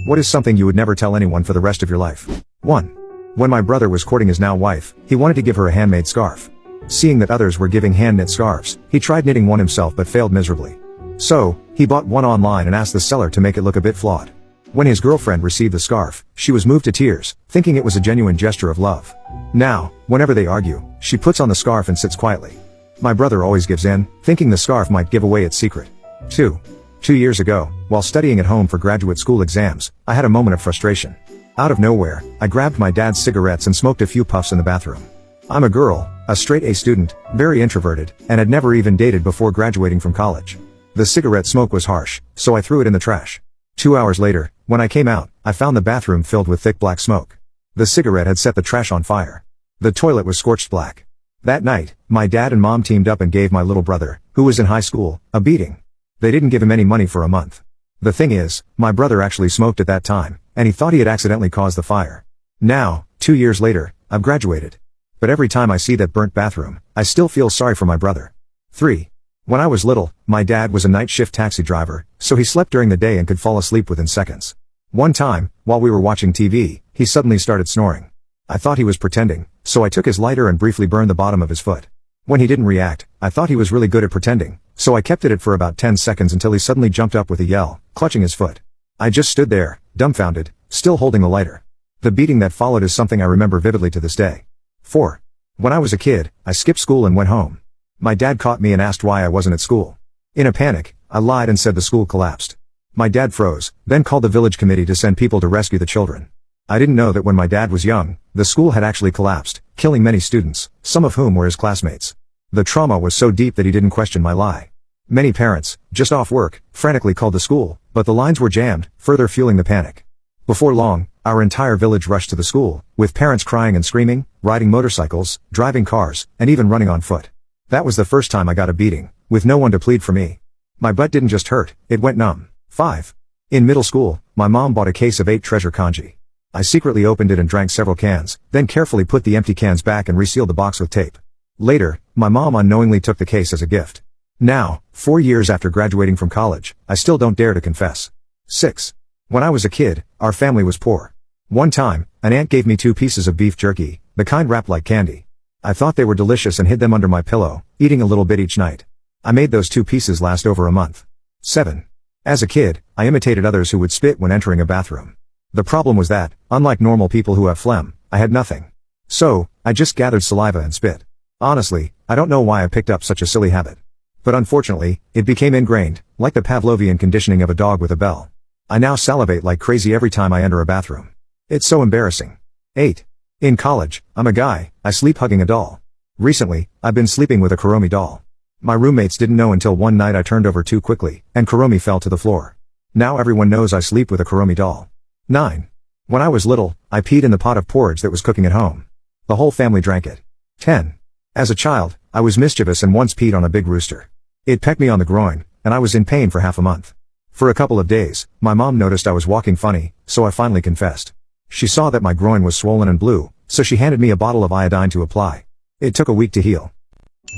What is something you would never tell anyone for the rest of your life? 1. When my brother was courting his now wife, he wanted to give her a handmade scarf. Seeing that others were giving hand-knit scarves, he tried knitting one himself but failed miserably. So, he bought one online and asked the seller to make it look a bit flawed. When his girlfriend received the scarf, she was moved to tears, thinking it was a genuine gesture of love. Now, whenever they argue, she puts on the scarf and sits quietly. My brother always gives in, thinking the scarf might give away its secret. 2. 2 years ago, while studying at home for graduate school exams, I had a moment of frustration. Out of nowhere, I grabbed my dad's cigarettes and smoked a few puffs in the bathroom. I'm a girl, a straight A student, very introverted, and had never even dated before graduating from college. The cigarette smoke was harsh, so I threw it in the trash. 2 hours later, when I came out, I found the bathroom filled with thick black smoke. The cigarette had set the trash on fire. The toilet was scorched black. That night, my dad and mom teamed up and gave my little brother, who was in high school, a beating. They didn't give him any money for a month. The thing is, my brother actually smoked at that time, and he thought he had accidentally caused the fire. Now, 2 years later, I've graduated. But every time I see that burnt bathroom, I still feel sorry for my brother. 3. When I was little, my dad was a night shift taxi driver, so he slept during the day and could fall asleep within seconds. One time, while we were watching TV, he suddenly started snoring. I thought he was pretending, so I took his lighter and briefly burned the bottom of his foot. When he didn't react, I thought he was really good at pretending, so I kept at it for about 10 seconds until he suddenly jumped up with a yell, clutching his foot. I just stood there, dumbfounded, still holding the lighter. The beating that followed is something I remember vividly to this day. 4. When I was a kid, I skipped school and went home. My dad caught me and asked why I wasn't at school. In a panic, I lied and said the school collapsed. My dad froze, then called the village committee to send people to rescue the children. I didn't know that when my dad was young, the school had actually collapsed, killing many students, some of whom were his classmates. The trauma was so deep that he didn't question my lie. Many parents, just off work, frantically called the school, but the lines were jammed, further fueling the panic. Before long, our entire village rushed to the school, with parents crying and screaming, riding motorcycles, driving cars, and even running on foot. That was the first time I got a beating, with no one to plead for me. My butt didn't just hurt, it went numb. 5. In middle school, my mom bought a case of 8 treasure kanji. I secretly opened it and drank several cans, then carefully put the empty cans back and resealed the box with tape. Later, my mom unknowingly took the case as a gift. Now, 4 years after graduating from college, I still don't dare to confess. 6. When I was a kid, our family was poor. One time, an aunt gave me 2 pieces of beef jerky, the kind wrapped like candy. I thought they were delicious and hid them under my pillow, eating a little bit each night. I made those 2 pieces last over a month. 7. As a kid, I imitated others who would spit when entering a bathroom. The problem was that, unlike normal people who have phlegm, I had nothing. So, I just gathered saliva and spit. Honestly, I don't know why I picked up such a silly habit. But unfortunately, it became ingrained, like the Pavlovian conditioning of a dog with a bell. I now salivate like crazy every time I enter a bathroom. It's so embarrassing. 8. In college, I'm a guy, I sleep hugging a doll. Recently, I've been sleeping with a Kuromi doll. My roommates didn't know until one night I turned over too quickly, and Kuromi fell to the floor. Now everyone knows I sleep with a Kuromi doll. 9. When I was little, I peed in the pot of porridge that was cooking at home. The whole family drank it. 10. As a child, I was mischievous and once peed on a big rooster. It pecked me on the groin, and I was in pain for half a month. For a couple of days, my mom noticed I was walking funny, so I finally confessed. She saw that my groin was swollen and blue, so she handed me a bottle of iodine to apply. It took a week to heal.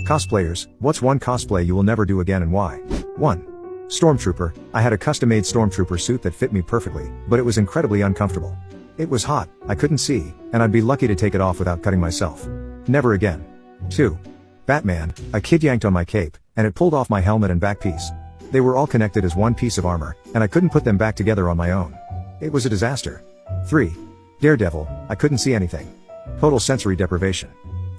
Cosplayers, what's one cosplay you will never do again and why? 1. Stormtrooper. I had a custom-made Stormtrooper suit that fit me perfectly, but it was incredibly uncomfortable. It was hot, I couldn't see, and I'd be lucky to take it off without cutting myself. Never again. 2. Batman. A kid yanked on my cape, and it pulled off my helmet and back piece. They were all connected as one piece of armor, and I couldn't put them back together on my own. It was a disaster. 3. Daredevil. I couldn't see anything. Total sensory deprivation.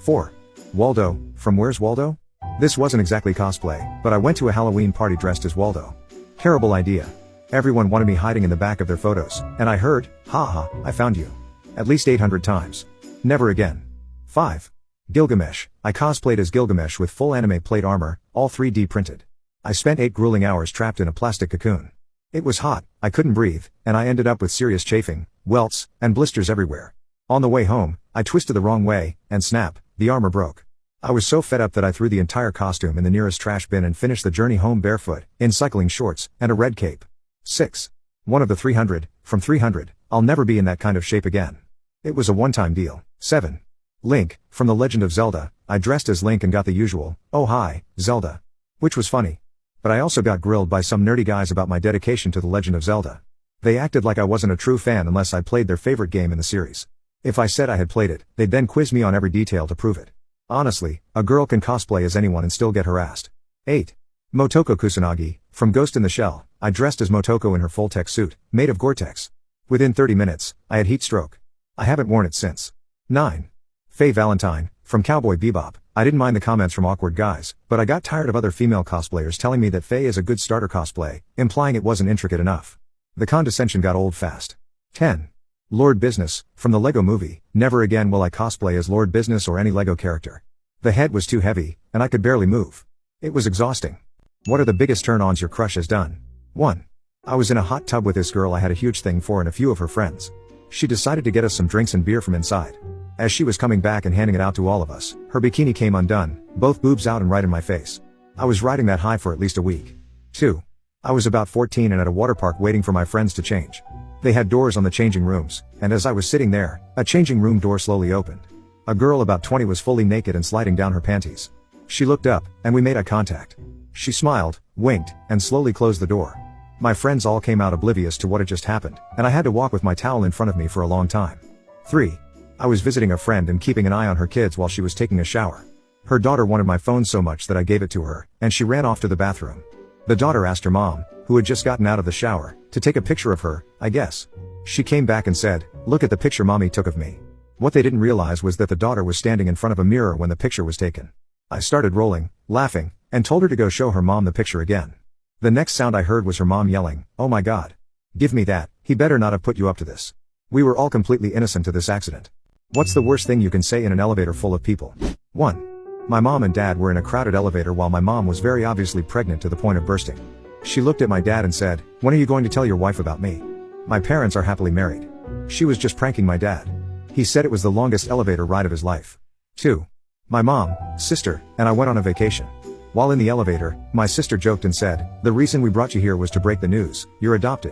4. Waldo. From Where's Waldo? This wasn't exactly cosplay, but I went to a Halloween party dressed as Waldo. Terrible idea. Everyone wanted me hiding in the back of their photos, and I heard, "Haha, I found you." At least 800 times. Never again. 5. Gilgamesh. I cosplayed as Gilgamesh with full anime plate armor, all 3D printed. I spent 8 grueling hours trapped in a plastic cocoon. It was hot, I couldn't breathe, and I ended up with serious chafing, welts, and blisters everywhere. On the way home, I twisted the wrong way, and snap, the armor broke. I was so fed up that I threw the entire costume in the nearest trash bin and finished the journey home barefoot, in cycling shorts, and a red cape. 6. One of the 300, from 300, I'll never be in that kind of shape again. It was a one-time deal. 7. Link, from The Legend of Zelda. I dressed as Link and got the usual, "Oh hi, Zelda." Which was funny. But I also got grilled by some nerdy guys about my dedication to The Legend of Zelda. They acted like I wasn't a true fan unless I played their favorite game in the series. If I said I had played it, they'd then quiz me on every detail to prove it. Honestly, a girl can cosplay as anyone and still get harassed. 8. Motoko Kusanagi, from Ghost in the Shell. I dressed as Motoko in her full-tech suit, made of Gore-Tex. Within 30 minutes, I had heat stroke. I haven't worn it since. 9. Faye Valentine, from Cowboy Bebop. I didn't mind the comments from awkward guys, but I got tired of other female cosplayers telling me that Faye is a good starter cosplay, implying it wasn't intricate enough. The condescension got old fast. 10. Lord Business, from the Lego Movie. Never again will I cosplay as Lord Business or any Lego character. The head was too heavy, and I could barely move. It was exhausting. What are the biggest turn-ons your crush has done? 1. I was in a hot tub with this girl I had a huge thing for and a few of her friends. She decided to get us some drinks and beer from inside. As she was coming back and handing it out to all of us, her bikini came undone, both boobs out and right in my face. I was riding that high for at least a week. 2. I was about 14 and at a water park waiting for my friends to change. They had doors on the changing rooms, and as I was sitting there, a changing room door slowly opened. A girl about 20 was fully naked and sliding down her panties. She looked up, and we made eye contact. She smiled, winked, and slowly closed the door. My friends all came out oblivious to what had just happened, and I had to walk with my towel in front of me for a long time. 3. I was visiting a friend and keeping an eye on her kids while she was taking a shower. Her daughter wanted my phone so much that I gave it to her, and she ran off to the bathroom. The daughter asked her mom, who had just gotten out of the shower, to take a picture of her, I guess. She came back and said, "Look at the picture mommy took of me." What they didn't realize was that the daughter was standing in front of a mirror when the picture was taken. I started rolling, laughing, and told her to go show her mom the picture again. The next sound I heard was her mom yelling, "Oh my God. Give me that, he better not have put you up to this." We were all completely innocent to this accident. What's the worst thing you can say in an elevator full of people? 1. My mom and dad were in a crowded elevator while my mom was very obviously pregnant to the point of bursting. She looked at my dad and said, "When are you going to tell your wife about me? My parents are happily married." She was just pranking my dad. He said it was the longest elevator ride of his life. 2. My mom, sister, and I went on a vacation. While in the elevator, my sister joked and said, "The reason we brought you here was to break the news, you're adopted."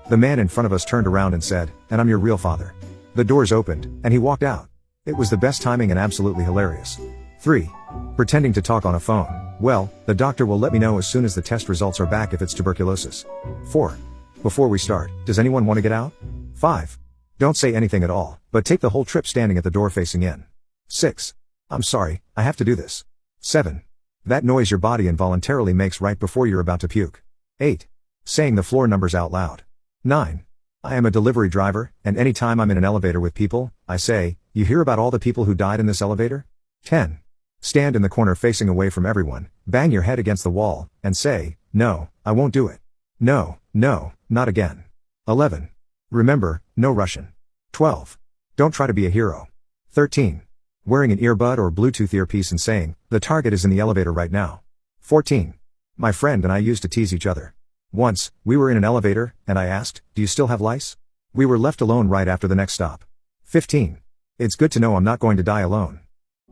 The man in front of us turned around and said, "And I'm your real father." The doors opened, and he walked out. It was the best timing and absolutely hilarious. 3. Pretending to talk on a phone. Well, the doctor will let me know as soon as the test results are back if it's tuberculosis. 4. Before we start, does anyone want to get out? 5. Don't say anything at all, but take the whole trip standing at the door facing in. 6. I'm sorry, I have to do this. 7. That noise your body involuntarily makes right before you're about to puke. 8. Saying the floor numbers out loud. 9. I am a delivery driver, and anytime I'm in an elevator with people, I say, "You hear about all the people who died in this elevator?" 10. Stand in the corner facing away from everyone, bang your head against the wall, and say, "No, I won't do it. No, no, not again." 11. Remember, no Russian. 12. Don't try to be a hero. 13. Wearing an earbud or Bluetooth earpiece and saying, "The target is in the elevator right now." 14. My friend and I used to tease each other. Once, we were in an elevator, and I asked, "Do you still have lice?" We were left alone right after the next stop. 15. It's good to know I'm not going to die alone.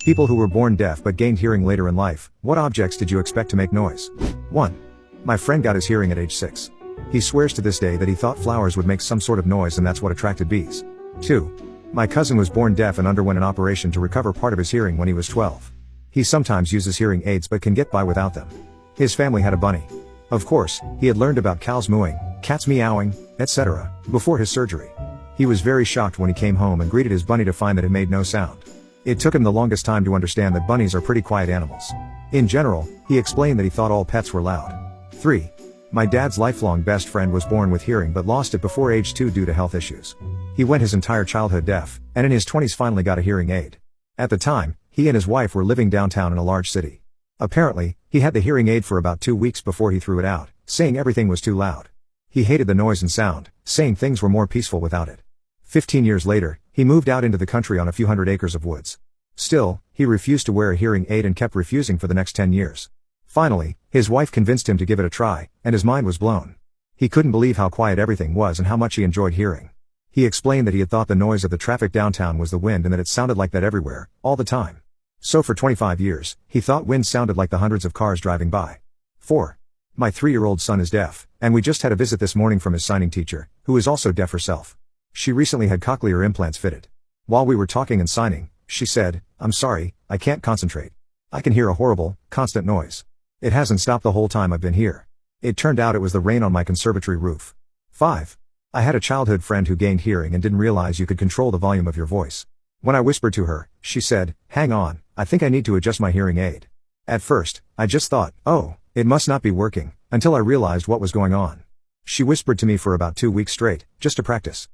People who were born deaf but gained hearing later in life, what objects did you expect to make noise? 1. My friend got his hearing at age 6. He swears to this day that he thought flowers would make some sort of noise and that's what attracted bees. 2. My cousin was born deaf and underwent an operation to recover part of his hearing when he was 12. He sometimes uses hearing aids but can get by without them. His family had a bunny. Of course, he had learned about cows mooing, cats meowing, etc., before his surgery. He was very shocked when he came home and greeted his bunny to find that it made no sound. It took him the longest time to understand that bunnies are pretty quiet animals. In general, he explained that he thought all pets were loud. 3. My dad's lifelong best friend was born with hearing but lost it before age 2 due to health issues. He went his entire childhood deaf, and in his 20s finally got a hearing aid. At the time, he and his wife were living downtown in a large city. Apparently, he had the hearing aid for about 2 weeks before he threw it out, saying everything was too loud. He hated the noise and sound, saying things were more peaceful without it. 15 years later, he moved out into the country on a few hundred acres of woods. Still, he refused to wear a hearing aid and kept refusing for the next 10 years. Finally, his wife convinced him to give it a try, and his mind was blown. He couldn't believe how quiet everything was and how much he enjoyed hearing. He explained that he had thought the noise of the traffic downtown was the wind and that it sounded like that everywhere, all the time. So for 25 years, he thought wind sounded like the hundreds of cars driving by. 4. My 3-year-old son is deaf, and we just had a visit this morning from his signing teacher, who is also deaf herself. She recently had cochlear implants fitted. While we were talking and signing, she said, "I'm sorry, I can't concentrate. I can hear a horrible, constant noise. It hasn't stopped the whole time I've been here." It turned out it was the rain on my conservatory roof. 5. I had a childhood friend who gained hearing and didn't realize you could control the volume of your voice. When I whispered to her, she said, "Hang on, I think I need to adjust my hearing aid." At first, I just thought, oh, it must not be working, until I realized what was going on. She whispered to me for about 2 weeks straight, just to practice.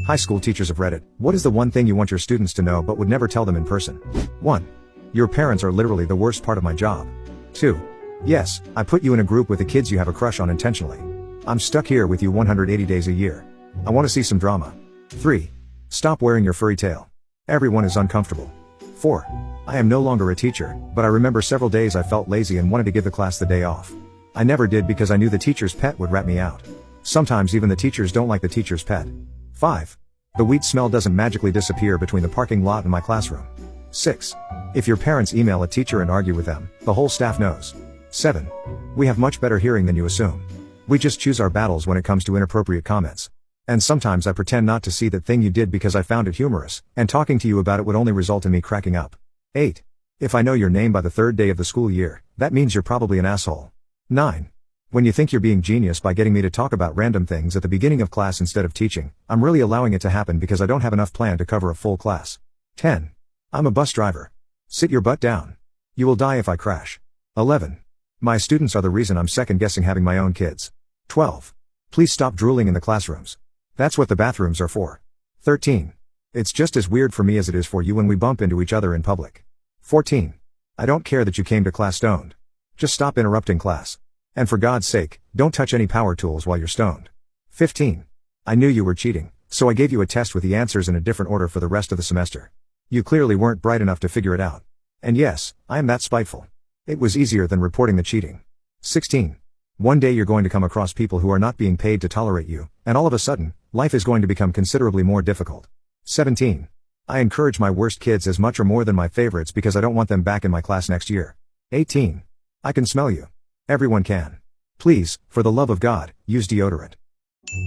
High school teachers have read it. What is the one thing you want your students to know but would never tell them in person? 1. Your parents are literally the worst part of my job. 2. Yes, I put you in a group with the kids you have a crush on intentionally. I'm stuck here with you 180 days a year. I want to see some drama. 3. Stop wearing your furry tail. Everyone is uncomfortable. 4. I am no longer a teacher, but I remember several days I felt lazy and wanted to give the class the day off. I never did because I knew the teacher's pet would rat me out. Sometimes even the teachers don't like the teacher's pet. 5. The weed smell doesn't magically disappear between the parking lot and my classroom. 6. If your parents email a teacher and argue with them, the whole staff knows. 7. We have much better hearing than you assume. We just choose our battles when it comes to inappropriate comments. And sometimes I pretend not to see that thing you did because I found it humorous, and talking to you about it would only result in me cracking up. 8. If I know your name by the 3rd day of the school year, that means you're probably an asshole. 9. When you think you're being genius by getting me to talk about random things at the beginning of class instead of teaching, I'm really allowing it to happen because I don't have enough plan to cover a full class. 10. I'm a bus driver. Sit your butt down. You will die if I crash. 11. My students are the reason I'm second-guessing having my own kids. 12. Please stop drooling in the classrooms. That's what the bathrooms are for. 13. It's just as weird for me as it is for you when we bump into each other in public. 14. I don't care that you came to class stoned. Just stop interrupting class. And for God's sake, don't touch any power tools while you're stoned. 15. I knew you were cheating, so I gave you a test with the answers in a different order for the rest of the semester. You clearly weren't bright enough to figure it out. And yes, I am that spiteful. It was easier than reporting the cheating. 16. One day you're going to come across people who are not being paid to tolerate you, and all of a sudden, life is going to become considerably more difficult. 17. I encourage my worst kids as much or more than my favorites because I don't want them back in my class next year. 18. I can smell you. Everyone can. Please, for the love of God, use deodorant.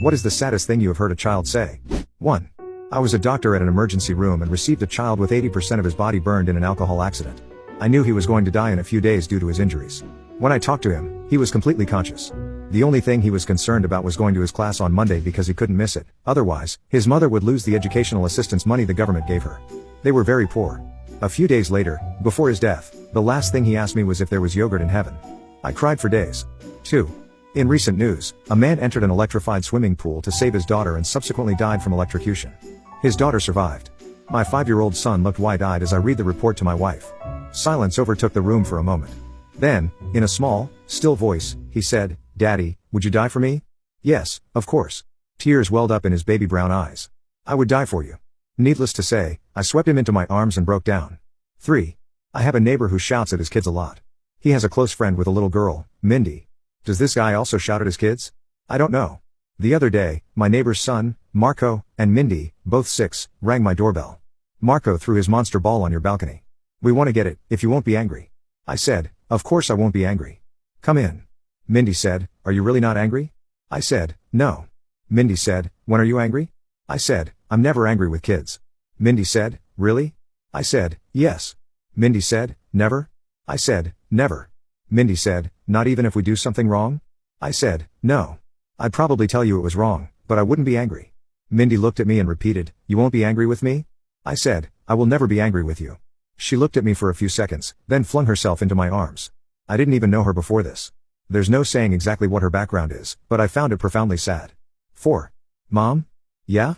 What is the saddest thing you have heard a child say? 1. I was a doctor at an emergency room and received a child with 80% of his body burned in an alcohol accident. I knew he was going to die in a few days due to his injuries. When I talked to him, he was completely conscious. The only thing he was concerned about was going to his class on Monday because he couldn't miss it. Otherwise, his mother would lose the educational assistance money the government gave her. They were very poor. A few days later, before his death, the last thing he asked me was if there was yogurt in heaven. I cried for days. 2. In recent news, a man entered an electrified swimming pool to save his daughter and subsequently died from electrocution. His daughter survived. My 5-year-old son looked wide-eyed as I read the report to my wife. Silence overtook the room for a moment. Then, in a small, still voice, he said, "Daddy, would you die for me?" "Yes, of course." Tears welled up in his baby brown eyes. "I would die for you." Needless to say, I swept him into my arms and broke down. 3. I have a neighbor who shouts at his kids a lot. He has a close friend with a little girl, Mindy. Does this guy also shout at his kids? I don't know. The other day, my neighbor's son, Marco, and Mindy, both 6, rang my doorbell. "Marco threw his monster ball on your balcony. We want to get it, if you won't be angry." I said, "Of course I won't be angry. Come in." Mindy said, "Are you really not angry?" I said, "No." Mindy said, "When are you angry?" I said, "I'm never angry with kids." Mindy said, "Really?" I said, "Yes." Mindy said, "Never?" I said, "Never." Mindy said, "Not even if we do something wrong?" I said, "No. I'd probably tell you it was wrong, but I wouldn't be angry." Mindy looked at me and repeated, "You won't be angry with me?" I said, "I will never be angry with you." She looked at me for a few seconds, then flung herself into my arms. I didn't even know her before this. There's no saying exactly what her background is, but I found it profoundly sad. 4. Mom? Yeah?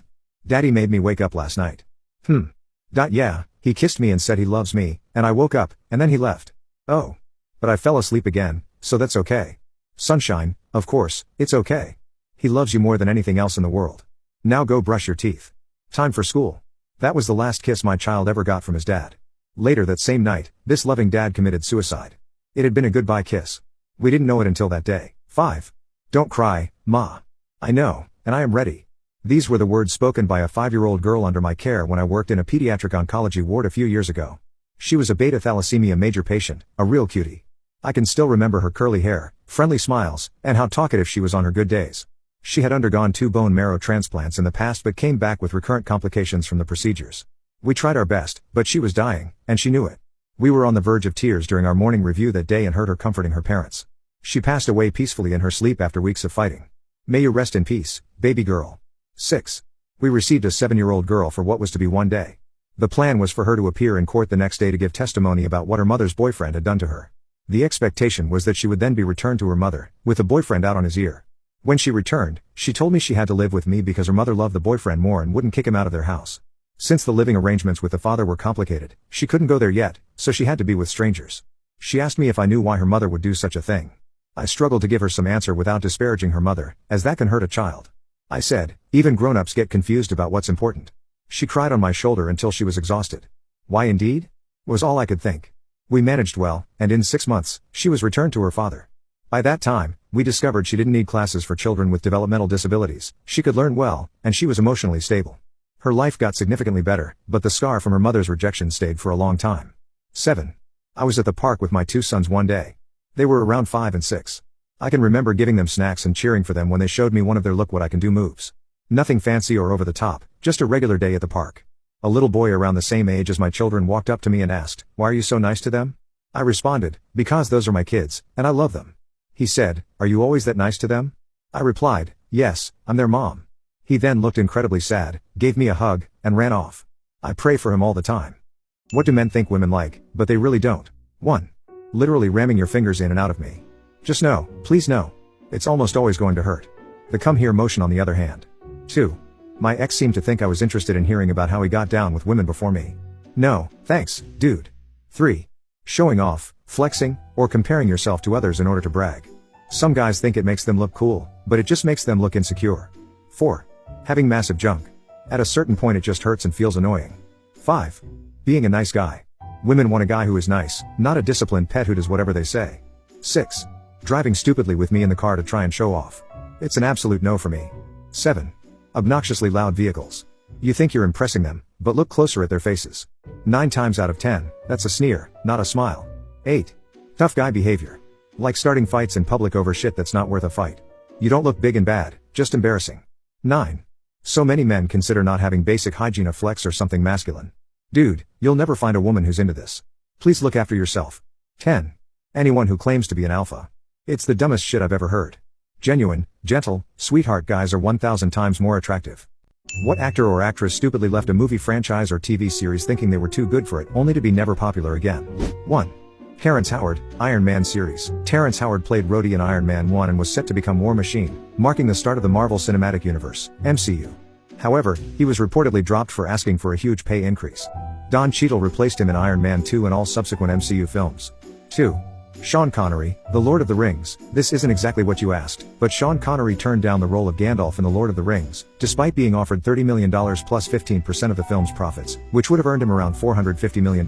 Daddy made me wake up last night. Yeah, he kissed me and said he loves me, and I woke up, and then he left. Oh. But I fell asleep again, so that's okay. Sunshine, of course, it's okay. He loves you more than anything else in the world. Now go brush your teeth. Time for school. That was the last kiss my child ever got from his dad. Later that same night, this loving dad committed suicide. It had been a goodbye kiss. We didn't know it until that day. 5. Don't cry, Ma. I know, and I am ready. These were the words spoken by a 5-year-old girl under my care when I worked in a pediatric oncology ward a few years ago. She was a beta thalassemia major patient, a real cutie. I can still remember her curly hair, friendly smiles, and how talkative she was on her good days. She had undergone 2 bone marrow transplants in the past but came back with recurrent complications from the procedures. We tried our best, but she was dying, and she knew it. We were on the verge of tears during our morning review that day and heard her comforting her parents. She passed away peacefully in her sleep after weeks of fighting. May you rest in peace, baby girl. 6. We received a 7-year-old girl for what was to be one day. The plan was for her to appear in court the next day to give testimony about what her mother's boyfriend had done to her. The expectation was that she would then be returned to her mother, with the boyfriend out on his ear. When she returned, she told me she had to live with me because her mother loved the boyfriend more and wouldn't kick him out of their house. Since the living arrangements with the father were complicated, she couldn't go there yet, so she had to be with strangers. She asked me if I knew why her mother would do such a thing. I struggled to give her some answer without disparaging her mother, as that can hurt a child. I said, even grown-ups get confused about what's important. She cried on my shoulder until she was exhausted. Why indeed? Was all I could think. We managed well, and in 6 months, she was returned to her father. By that time, we discovered she didn't need classes for children with developmental disabilities, she could learn well, and she was emotionally stable. Her life got significantly better, but the scar from her mother's rejection stayed for a long time. 7. I was at the park with my 2 sons one day. They were around 5 and 6. I can remember giving them snacks and cheering for them when they showed me one of their look what I can do moves. Nothing fancy or over the top, just a regular day at the park. A little boy around the same age as my children walked up to me and asked, "Why are you so nice to them?" I responded, "Because those are my kids, and I love them." He said, "Are you always that nice to them?" I replied, "Yes, I'm their mom." He then looked incredibly sad, gave me a hug, and ran off. I pray for him all the time. What do men think women like, but they really don't? 1. Literally ramming your fingers in and out of me. Just no, please no. It's almost always going to hurt. The come here motion on the other hand. 2. My ex seemed to think I was interested in hearing about how he got down with women before me. No, thanks, dude. 3. Showing off, flexing, or comparing yourself to others in order to brag. Some guys think it makes them look cool, but it just makes them look insecure. 4. Having massive junk. At a certain point it just hurts and feels annoying. 5. Being a nice guy. Women want a guy who is nice, not a disciplined pet who does whatever they say. 6. Driving stupidly with me in the car to try and show off. It's an absolute no for me. 7. Obnoxiously loud vehicles. You think you're impressing them, but look closer at their faces. 9 times out of 10, that's a sneer, not a smile. 8. Tough guy behavior. Like starting fights in public over shit that's not worth a fight. You don't look big and bad, just embarrassing. 9. So many men consider not having basic hygiene a flex or something masculine. Dude, you'll never find a woman who's into this. Please look after yourself. 10. Anyone who claims to be an alpha. It's the dumbest shit I've ever heard. Genuine, gentle, sweetheart guys are 1,000 times more attractive. What actor or actress stupidly left a movie franchise or TV series thinking they were too good for it, only to be never popular again? 1. Terrence Howard, Iron Man series. Terrence Howard played Rhodey in Iron Man 1 and was set to become War Machine, marking the start of the Marvel Cinematic Universe, MCU. However, he was reportedly dropped for asking for a huge pay increase. Don Cheadle replaced him in Iron Man 2 and all subsequent MCU films. 2. Sean Connery, The Lord of the Rings. This isn't exactly what you asked, but Sean Connery turned down the role of Gandalf in The Lord of the Rings, despite being offered $30 million plus 15% of the film's profits, which would have earned him around $450 million.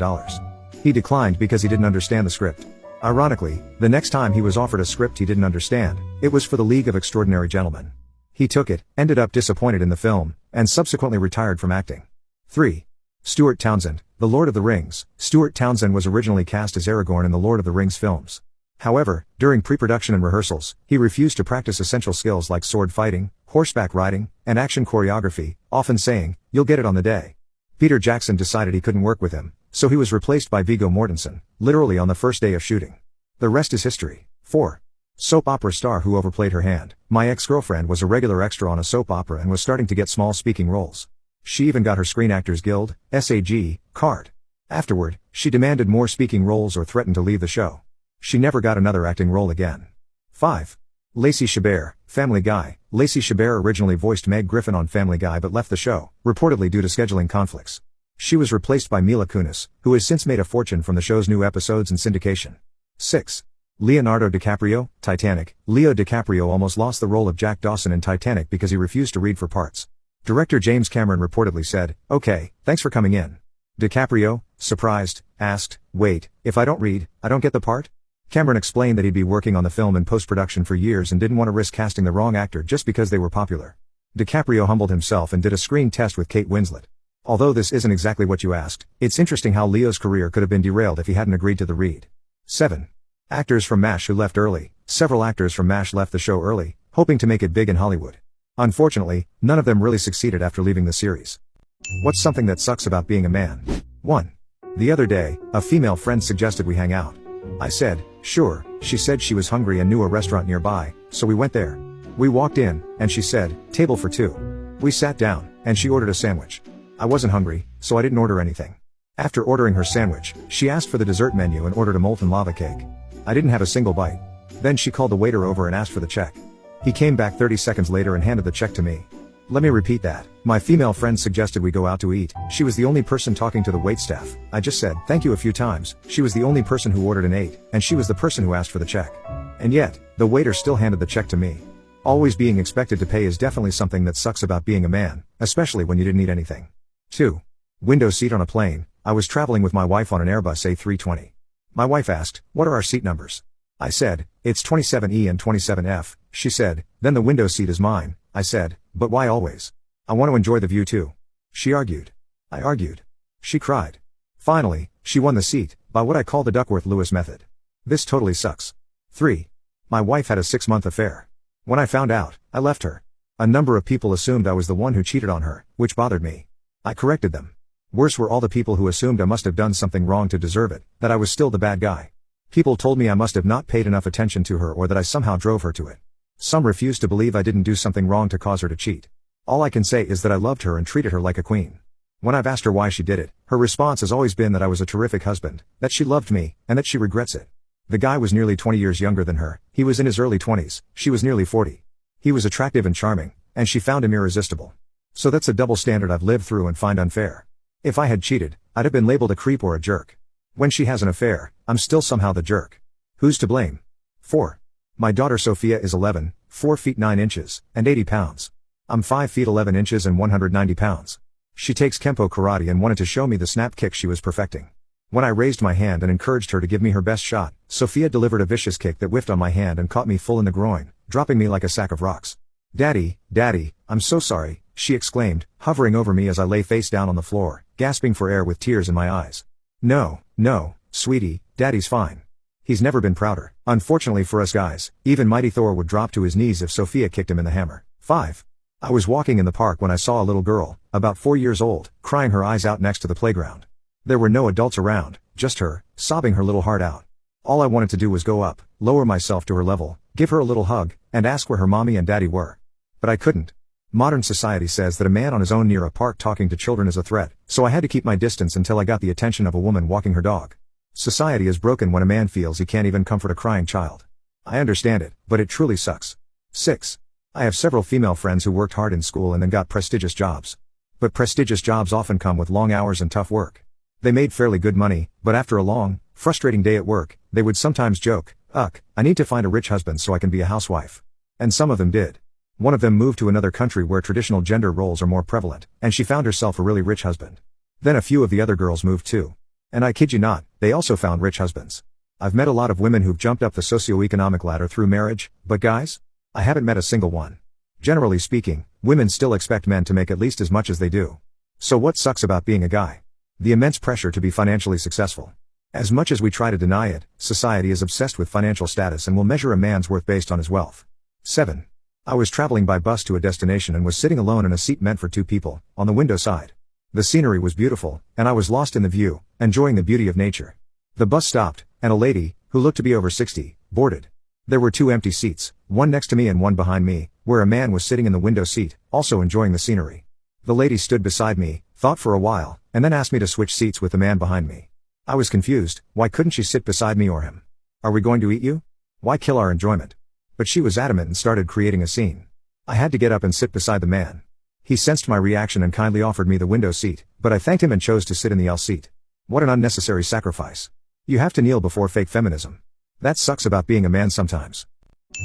He declined because he didn't understand the script. Ironically, the next time he was offered a script he didn't understand, it was for The League of Extraordinary Gentlemen. He took it, ended up disappointed in the film, and subsequently retired from acting. 3. Stuart Townsend, The Lord of the Rings. Stuart Townsend was originally cast as Aragorn in the Lord of the Rings films. However, during pre-production and rehearsals, he refused to practice essential skills like sword fighting, horseback riding, and action choreography, often saying, "You'll get it on the day." Peter Jackson decided he couldn't work with him, so he was replaced by Viggo Mortensen, literally on the first day of shooting. The rest is history. 4. Soap opera star who overplayed her hand. My ex-girlfriend was a regular extra on a soap opera and was starting to get small speaking roles. She even got her Screen Actors Guild, SAG, card. Afterward, she demanded more speaking roles or threatened to leave the show. She never got another acting role again. 5. Lacey Chabert, Family Guy. Lacey Chabert originally voiced Meg Griffin on Family Guy but left the show, reportedly due to scheduling conflicts. She was replaced by Mila Kunis, who has since made a fortune from the show's new episodes and syndication. 6. Leonardo DiCaprio, Titanic. Leo DiCaprio almost lost the role of Jack Dawson in Titanic because he refused to read for parts. Director James Cameron reportedly said, "Okay, thanks for coming in." DiCaprio, surprised, asked, "Wait, if I don't read, I don't get the part?" Cameron explained that he'd be working on the film in post-production for years and didn't want to risk casting the wrong actor just because they were popular. DiCaprio humbled himself and did a screen test with Kate Winslet. Although this isn't exactly what you asked, it's interesting how Leo's career could have been derailed if he hadn't agreed to the read. 7. Actors from MASH who left early. Several actors from MASH left the show early, hoping to make it big in Hollywood. Unfortunately, none of them really succeeded after leaving the series. What's something that sucks about being a man? 1. The other day, a female friend suggested we hang out. I said, sure. She said she was hungry and knew a restaurant nearby, so we went there. We walked in, and she said, "Table for 2. We sat down, and she ordered a sandwich. I wasn't hungry, so I didn't order anything. After ordering her sandwich, she asked for the dessert menu and ordered a molten lava cake. I didn't have a single bite. Then she called the waiter over and asked for the check. He came back 30 seconds later and handed the check to me. Let me repeat that. My female friend suggested we go out to eat. She was the only person talking to the waitstaff. I just said, thank you a few times. She was the only person who ordered and ate, and she was the person who asked for the check. And yet, the waiter still handed the check to me. Always being expected to pay is definitely something that sucks about being a man, especially when you didn't eat anything. 2. Window seat on a plane. I was traveling with my wife on an Airbus A320. My wife asked, what are our seat numbers? I said, it's 27E and 27F. She said, then the window seat is mine. I said, but why always? I want to enjoy the view too. She argued. I argued. She cried. Finally, she won the seat, by what I call the Duckworth-Lewis method. This totally sucks. 3. My wife had a 6-month affair. When I found out, I left her. A number of people assumed I was the one who cheated on her, which bothered me. I corrected them. Worse were all the people who assumed I must have done something wrong to deserve it, that I was still the bad guy. People told me I must have not paid enough attention to her or that I somehow drove her to it. Some refused to believe I didn't do something wrong to cause her to cheat. All I can say is that I loved her and treated her like a queen. When I've asked her why she did it, her response has always been that I was a terrific husband, that she loved me, and that she regrets it. The guy was nearly 20 years younger than her. He was in his early 20s, she was nearly 40. He was attractive and charming, and she found him irresistible. So that's a double standard I've lived through and find unfair. If I had cheated, I'd have been labeled a creep or a jerk. When she has an affair, I'm still somehow the jerk. Who's to blame? 4. My daughter Sophia is 11, 4 feet 9 inches, and 80 pounds. I'm 5 feet 11 inches and 190 pounds. She takes Kempo karate and wanted to show me the snap kick she was perfecting. When I raised my hand and encouraged her to give me her best shot, Sophia delivered a vicious kick that whiffed on my hand and caught me full in the groin, dropping me like a sack of rocks. Daddy, I'm so sorry, she exclaimed, hovering over me as I lay face down on the floor, gasping for air with tears in my eyes. No, sweetie, Daddy's fine. He's never been prouder. Unfortunately for us guys, even mighty Thor would drop to his knees if Sophia kicked him in the hammer. 5. I was walking in the park when I saw a little girl, about 4 years old, crying her eyes out next to the playground. There were no adults around, just her, sobbing her little heart out. All I wanted to do was go up, lower myself to her level, give her a little hug, and ask where her mommy and daddy were. But I couldn't. Modern society says that a man on his own near a park talking to children is a threat, so I had to keep my distance until I got the attention of a woman walking her dog. Society is broken when a man feels he can't even comfort a crying child. I understand it, but it truly sucks. 6. I have several female friends who worked hard in school and then got prestigious jobs. But prestigious jobs often come with long hours and tough work. They made fairly good money, but after a long, frustrating day at work, they would sometimes joke, I need to find a rich husband so I can be a housewife. And some of them did. One of them moved to another country where traditional gender roles are more prevalent, and she found herself a really rich husband. Then a few of the other girls moved too. And I kid you not, they also found rich husbands. I've met a lot of women who've jumped up the socioeconomic ladder through marriage, but guys? I haven't met a single one. Generally speaking, women still expect men to make at least as much as they do. So what sucks about being a guy? The immense pressure to be financially successful. As much as we try to deny it, society is obsessed with financial status and will measure a man's worth based on his wealth. 7. I was traveling by bus to a destination and was sitting alone in a seat meant for 2 people, on the window side. The scenery was beautiful, and I was lost in the view, enjoying the beauty of nature. The bus stopped, and a lady, who looked to be over 60, boarded. There were 2 empty seats, one next to me and one behind me, where a man was sitting in the window seat, also enjoying the scenery. The lady stood beside me, thought for a while, and then asked me to switch seats with the man behind me. I was confused. Why couldn't she sit beside me or him? Are we going to eat you? Why kill our enjoyment? But she was adamant and started creating a scene. I had to get up and sit beside the man. He sensed my reaction and kindly offered me the window seat, but I thanked him and chose to sit in the L seat. What an unnecessary sacrifice. You have to kneel before fake feminism. That sucks about being a man sometimes.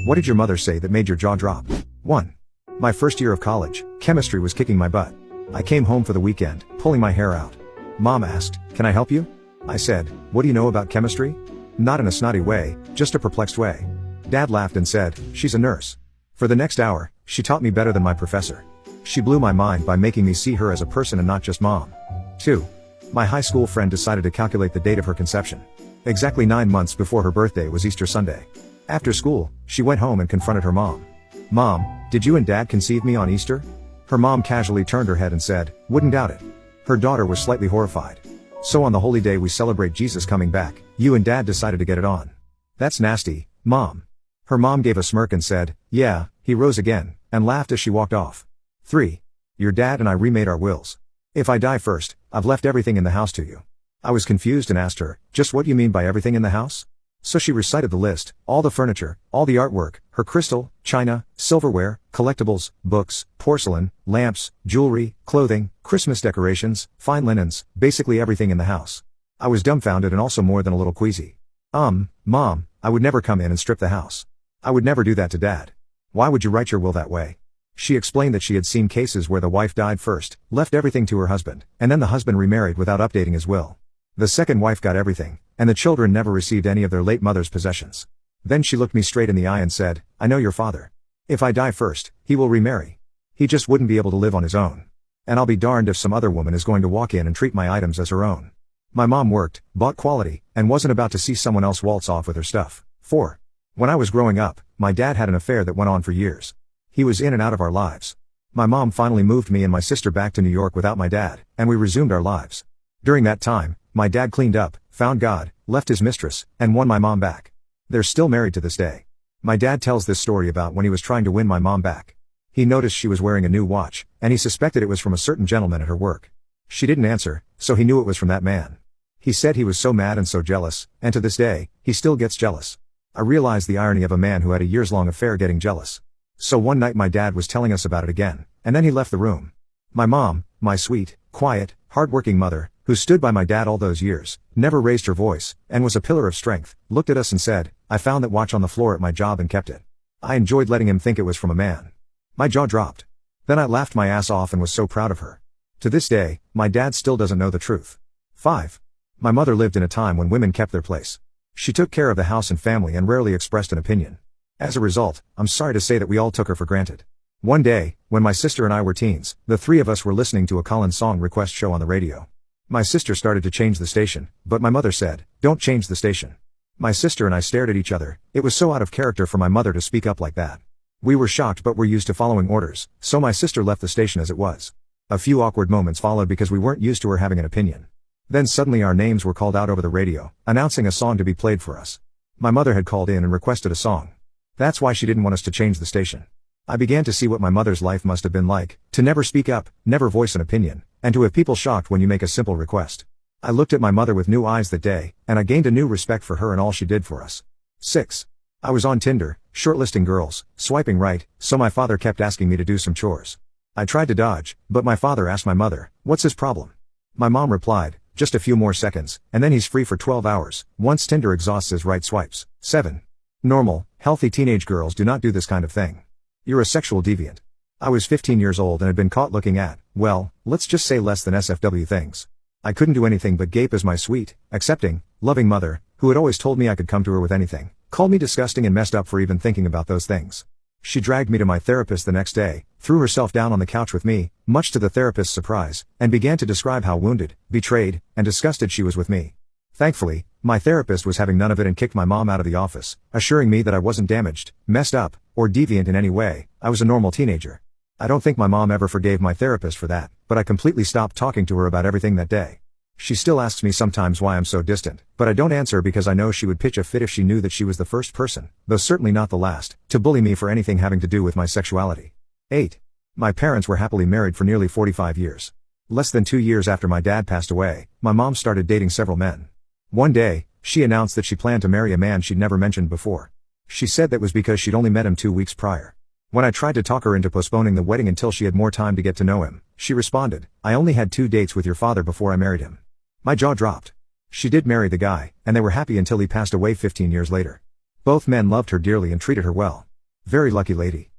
What did your mother say that made your jaw drop? 1. My first year of college, chemistry was kicking my butt. I came home for the weekend, pulling my hair out. Mom asked, "Can I help you?" I said, "What do you know about chemistry?" Not in a snotty way, just a perplexed way. Dad laughed and said, "She's a nurse." For the next hour, she taught me better than my professor. She blew my mind by making me see her as a person and not just mom. 2. My high school friend decided to calculate the date of her conception. Exactly 9 months before her birthday was Easter Sunday. After school, she went home and confronted her mom. "Mom, did you and Dad conceive me on Easter?" Her mom casually turned her head and said, "Wouldn't doubt it." Her daughter was slightly horrified. "So on the holy day we celebrate Jesus coming back, you and Dad decided to get it on. That's nasty, Mom." Her mom gave a smirk and said, "Yeah." He rose again, and laughed as she walked off. 3. Your dad and I remade our wills. If I die first, I've left everything in the house to you. I was confused and asked her, just what you mean by everything in the house? So she recited the list, all the furniture, all the artwork, her crystal, china, silverware, collectibles, books, porcelain, lamps, jewelry, clothing, Christmas decorations, fine linens, basically everything in the house. I was dumbfounded and also more than a little queasy. Mom, I would never come in and strip the house. I would never do that to Dad. Why would you write your will that way? She explained that she had seen cases where the wife died first, left everything to her husband, and then the husband remarried without updating his will. The second wife got everything, and the children never received any of their late mother's possessions. Then she looked me straight in the eye and said, I know your father. If I die first, he will remarry. He just wouldn't be able to live on his own. And I'll be darned if some other woman is going to walk in and treat my items as her own. My mom worked, bought quality, and wasn't about to see someone else waltz off with her stuff. 4. When I was growing up, my dad had an affair that went on for years. He was in and out of our lives. My mom finally moved me and my sister back to New York without my dad, and we resumed our lives. During that time, my dad cleaned up, found God, left his mistress, and won my mom back. They're still married to this day. My dad tells this story about when he was trying to win my mom back. He noticed she was wearing a new watch, and he suspected it was from a certain gentleman at her work. She didn't answer, so he knew it was from that man. He said he was so mad and so jealous, and to this day, he still gets jealous. I realized the irony of a man who had a years-long affair getting jealous. So one night my dad was telling us about it again, and then he left the room. My mom, my sweet, quiet, hard-working mother, who stood by my dad all those years, never raised her voice, and was a pillar of strength, looked at us and said, I found that watch on the floor at my job and kept it. I enjoyed letting him think it was from a man. My jaw dropped. Then I laughed my ass off and was so proud of her. To this day, my dad still doesn't know the truth. 5. My mother lived in a time when women kept their place. She took care of the house and family and rarely expressed an opinion. As a result, I'm sorry to say that we all took her for granted. One day, when my sister and I were teens, the three of us were listening to a Collins song request show on the radio. My sister started to change the station, but my mother said, don't change the station. My sister and I stared at each other. It was so out of character for my mother to speak up like that. We were shocked but were used to following orders, so my sister left the station as it was. A few awkward moments followed because we weren't used to her having an opinion. Then suddenly our names were called out over the radio, announcing a song to be played for us. My mother had called in and requested a song. That's why she didn't want us to change the station. I began to see what my mother's life must have been like, to never speak up, never voice an opinion, and to have people shocked when you make a simple request. I looked at my mother with new eyes that day, and I gained a new respect for her and all she did for us. 6. I was on Tinder, shortlisting girls, swiping right, so my father kept asking me to do some chores. I tried to dodge, but my father asked my mother, what's his problem? My mom replied, just a few more seconds, and then he's free for 12 hours, once Tinder exhausts his right swipes. 7. Normal, healthy teenage girls do not do this kind of thing. You're a sexual deviant. I was 15 years old and had been caught looking at, well, let's just say less than SFW things. I couldn't do anything but gape as my sweet, accepting, loving mother, who had always told me I could come to her with anything, called me disgusting and messed up for even thinking about those things. She dragged me to my therapist the next day, threw herself down on the couch with me, much to the therapist's surprise, and began to describe how wounded, betrayed, and disgusted she was with me. Thankfully, my therapist was having none of it and kicked my mom out of the office, assuring me that I wasn't damaged, messed up, or deviant in any way. I was a normal teenager. I don't think my mom ever forgave my therapist for that, but I completely stopped talking to her about everything that day. She still asks me sometimes why I'm so distant, but I don't answer because I know she would pitch a fit if she knew that she was the first person, though certainly not the last, to bully me for anything having to do with my sexuality. 8. My parents were happily married for nearly 45 years. Less than 2 years after my dad passed away, my mom started dating several men. One day, she announced that she planned to marry a man she'd never mentioned before. She said that was because she'd only met him 2 weeks prior. When I tried to talk her into postponing the wedding until she had more time to get to know him, she responded, I only had 2 dates with your father before I married him. My jaw dropped. She did marry the guy, and they were happy until he passed away 15 years later. Both men loved her dearly and treated her well. Very lucky lady.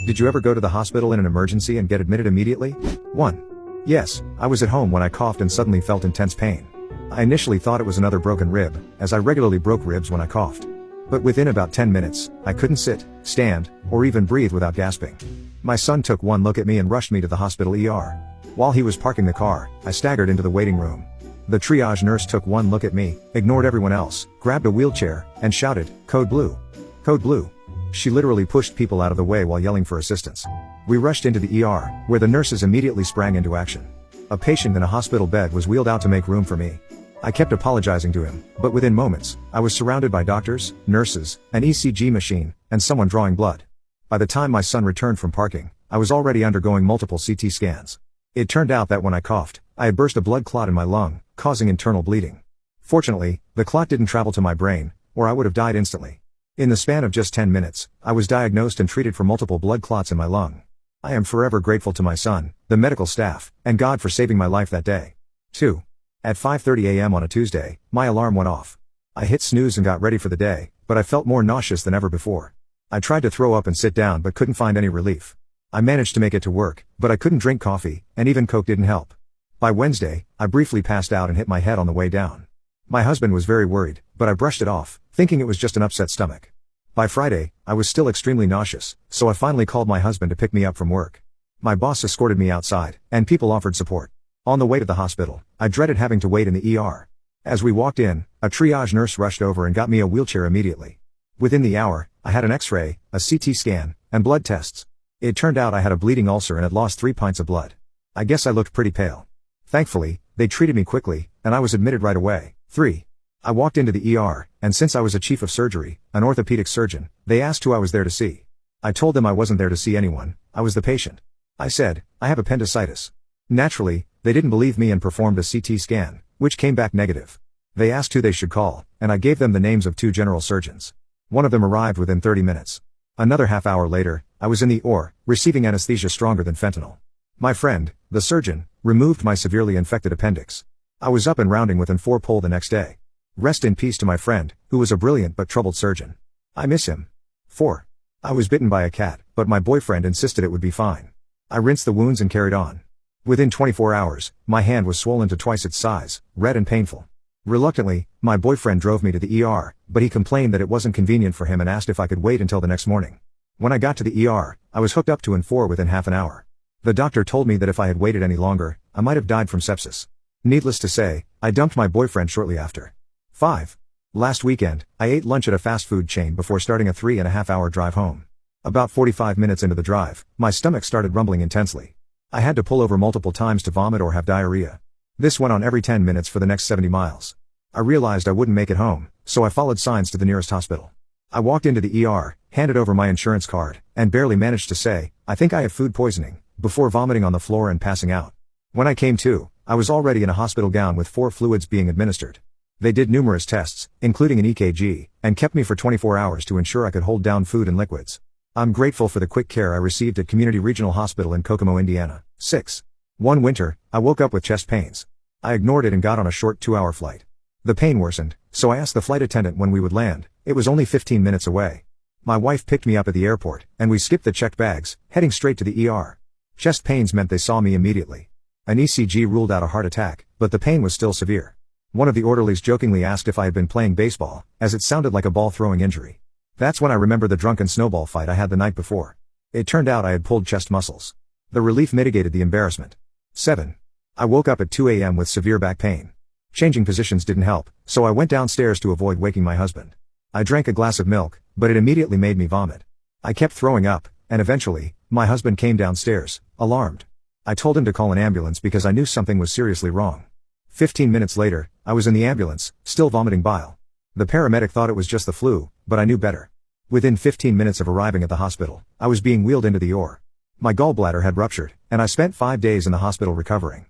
Did you ever go to the hospital in an emergency and get admitted immediately? 1. Yes, I was at home when I coughed and suddenly felt intense pain. I initially thought it was another broken rib, as I regularly broke ribs when I coughed. But within about 10 minutes, I couldn't sit, stand, or even breathe without gasping. My son took one look at me and rushed me to the hospital ER. While he was parking the car, I staggered into the waiting room. The triage nurse took one look at me, ignored everyone else, grabbed a wheelchair, and shouted, "Code blue. Code blue." She literally pushed people out of the way while yelling for assistance. We rushed into the ER, where the nurses immediately sprang into action. A patient in a hospital bed was wheeled out to make room for me. I kept apologizing to him, but within moments, I was surrounded by doctors, nurses, an ECG machine, and someone drawing blood. By the time my son returned from parking, I was already undergoing multiple CT scans. It turned out that when I coughed, I had burst a blood clot in my lung, causing internal bleeding. Fortunately, the clot didn't travel to my brain, or I would have died instantly. In the span of just 10 minutes, I was diagnosed and treated for multiple blood clots in my lung. I am forever grateful to my son, the medical staff, and God for saving my life that day. 2. At 5:30 a.m. on a Tuesday, my alarm went off. I hit snooze and got ready for the day, but I felt more nauseous than ever before. I tried to throw up and sit down but couldn't find any relief. I managed to make it to work, but I couldn't drink coffee, and even Coke didn't help. By Wednesday, I briefly passed out and hit my head on the way down. My husband was very worried, but I brushed it off, thinking it was just an upset stomach. By Friday, I was still extremely nauseous, so I finally called my husband to pick me up from work. My boss escorted me outside, and people offered support. On the way to the hospital, I dreaded having to wait in the ER. As we walked in, a triage nurse rushed over and got me a wheelchair immediately. Within the hour, I had an X-ray, a CT scan, and blood tests. It turned out I had a bleeding ulcer and had lost 3 pints of blood. I guess I looked pretty pale. Thankfully, they treated me quickly, and I was admitted right away. 3. I walked into the ER, and since I was a chief of surgery, an orthopedic surgeon, they asked who I was there to see. I told them I wasn't there to see anyone, I was the patient. I said, I have appendicitis. Naturally, they didn't believe me and performed a CT scan, which came back negative. They asked who they should call, and I gave them the names of 2 general surgeons. One of them arrived within 30 minutes. Another half hour later, I was in the OR, receiving anesthesia stronger than fentanyl. My friend, the surgeon, removed my severely infected appendix. I was up and rounding within 4 pole the next day. Rest in peace to my friend, who was a brilliant but troubled surgeon. I miss him. 4. I was bitten by a cat, but my boyfriend insisted it would be fine. I rinsed the wounds and carried on. Within 24 hours, my hand was swollen to twice its size, red and painful. Reluctantly, my boyfriend drove me to the ER, but he complained that it wasn't convenient for him and asked if I could wait until the next morning. When I got to the ER, I was hooked up to N4 within half an hour. The doctor told me that if I had waited any longer, I might have died from sepsis. Needless to say, I dumped my boyfriend shortly after. 5. Last weekend, I ate lunch at a fast food chain before starting a 3.5-hour drive home. About 45 minutes into the drive, my stomach started rumbling intensely. I had to pull over multiple times to vomit or have diarrhea. This went on every 10 minutes for the next 70 miles. I realized I wouldn't make it home, so I followed signs to the nearest hospital. I walked into the ER, handed over my insurance card, and barely managed to say, I think I have food poisoning, before vomiting on the floor and passing out. When I came to, I was already in a hospital gown with 4 fluids being administered. They did numerous tests, including an EKG, and kept me for 24 hours to ensure I could hold down food and liquids. I'm grateful for the quick care I received at Community Regional Hospital in Kokomo, Indiana. 6. One winter, I woke up with chest pains. I ignored it and got on a short 2-hour flight. The pain worsened, so I asked the flight attendant when we would land. It was only 15 minutes away. My wife picked me up at the airport, and we skipped the checked bags, heading straight to the ER. Chest pains meant they saw me immediately. An ECG ruled out a heart attack, but the pain was still severe. One of the orderlies jokingly asked if I had been playing baseball, as it sounded like a ball-throwing injury. That's when I remembered the drunken snowball fight I had the night before. It turned out I had pulled chest muscles. The relief mitigated the embarrassment. 7. I woke up at 2 a.m. with severe back pain. Changing positions didn't help, so I went downstairs to avoid waking my husband. I drank a glass of milk, but it immediately made me vomit. I kept throwing up, and eventually, my husband came downstairs, alarmed. I told him to call an ambulance because I knew something was seriously wrong. 15 minutes later, I was in the ambulance, still vomiting bile. The paramedic thought it was just the flu, but I knew better. Within 15 minutes of arriving at the hospital, I was being wheeled into the OR. My gallbladder had ruptured, and I spent 5 days in the hospital recovering.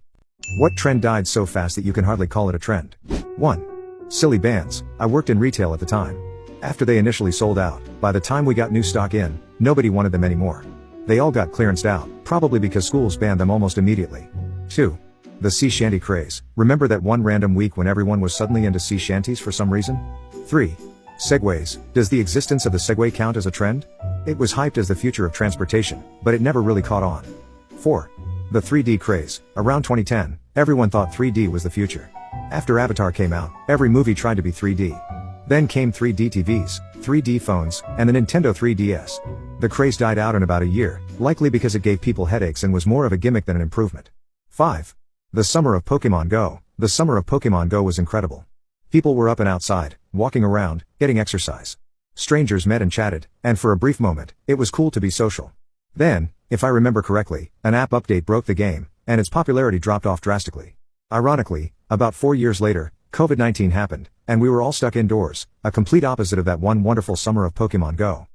What trend died so fast that you can hardly call it a trend? 1. Silly bands. I worked in retail at the time. After they initially sold out, by the time we got new stock in, nobody wanted them anymore. They all got clearanced out, probably because schools banned them almost immediately. 2. The sea shanty craze. Remember that one random week when everyone was suddenly into sea shanties for some reason? 3. Segways. Does the existence of the Segway count as a trend? It was hyped as the future of transportation, but it never really caught on. 4. The 3D craze. Around 2010, everyone thought 3D was the future. After Avatar came out, every movie tried to be 3D. Then came 3D TVs, 3D phones, and the Nintendo 3DS. The craze died out in about a year, likely because it gave people headaches and was more of a gimmick than an improvement. 5. The summer of Pokemon Go. The summer of Pokemon Go was incredible. People were up and outside, walking around, getting exercise. Strangers met and chatted, and for a brief moment, it was cool to be social. Then, if I remember correctly, an app update broke the game, and its popularity dropped off drastically. Ironically, about 4 years later, COVID-19 happened, and we were all stuck indoors, a complete opposite of that one wonderful summer of Pokemon Go.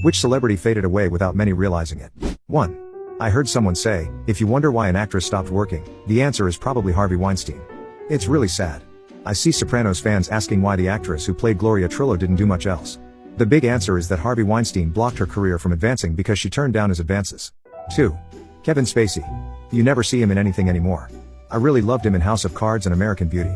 Which celebrity faded away without many realizing it? 1. I heard someone say, if you wonder why an actress stopped working, the answer is probably Harvey Weinstein. It's really sad. I see Sopranos fans asking why the actress who played Gloria Trillo didn't do much else. The big answer is that Harvey Weinstein blocked her career from advancing because she turned down his advances. 2. Kevin Spacey. You never see him in anything anymore. I really loved him in House of Cards and American Beauty.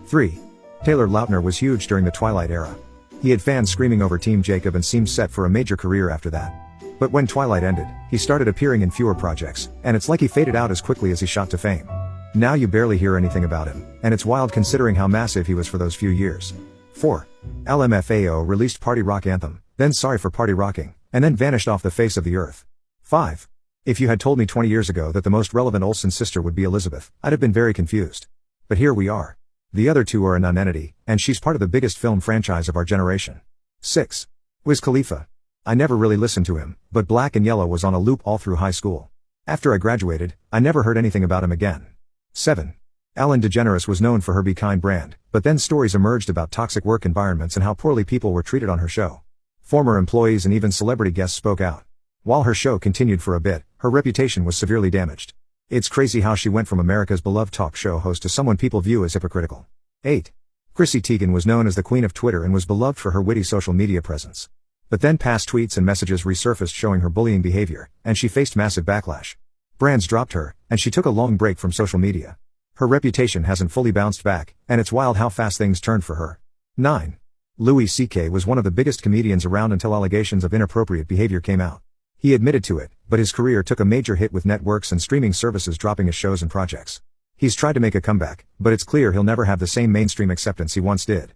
3. Taylor Lautner was huge during the Twilight era. He had fans screaming over Team Jacob and seemed set for a major career after that. But when Twilight ended, he started appearing in fewer projects, and it's like he faded out as quickly as he shot to fame. Now you barely hear anything about him, and it's wild considering how massive he was for those few years. 4. LMFAO released Party Rock Anthem, then Sorry for Party Rocking, and then vanished off the face of the earth. 5. If you had told me 20 years ago that the most relevant Olsen sister would be Elizabeth, I'd have been very confused. But here we are. The other two are a nonentity, and she's part of the biggest film franchise of our generation. 6. Wiz Khalifa. I never really listened to him, but Black and Yellow was on a loop all through high school. After I graduated, I never heard anything about him again. 7. Ellen DeGeneres was known for her Be Kind brand, but then stories emerged about toxic work environments and how poorly people were treated on her show. Former employees and even celebrity guests spoke out. While her show continued for a bit, her reputation was severely damaged. It's crazy how she went from America's beloved talk show host to someone people view as hypocritical. 8. Chrissy Teigen was known as the Queen of Twitter and was beloved for her witty social media presence. But then past tweets and messages resurfaced showing her bullying behavior, and she faced massive backlash. Brands dropped her, and she took a long break from social media. Her reputation hasn't fully bounced back, and it's wild how fast things turned for her. 9. Louis C.K. was one of the biggest comedians around until allegations of inappropriate behavior came out. He admitted to it, but his career took a major hit with networks and streaming services dropping his shows and projects. He's tried to make a comeback, but it's clear he'll never have the same mainstream acceptance he once did.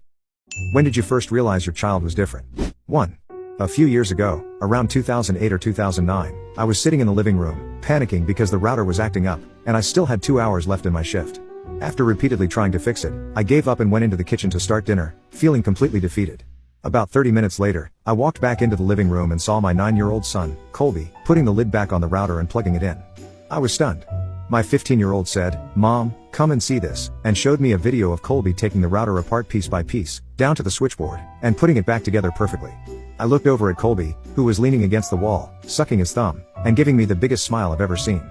When did you first realize your child was different? 1. A few years ago, around 2008 or 2009, I was sitting in the living room, panicking because the router was acting up, and I still had 2 hours left in my shift. After repeatedly trying to fix it, I gave up and went into the kitchen to start dinner, feeling completely defeated. About 30 minutes later, I walked back into the living room and saw my 9-year-old son, Colby, putting the lid back on the router and plugging it in. I was stunned. My 15-year-old said, "Mom, come and see this," and showed me a video of Colby taking the router apart piece by piece, down to the switchboard, and putting it back together perfectly. I looked over at Colby, who was leaning against the wall, sucking his thumb, and giving me the biggest smile I've ever seen.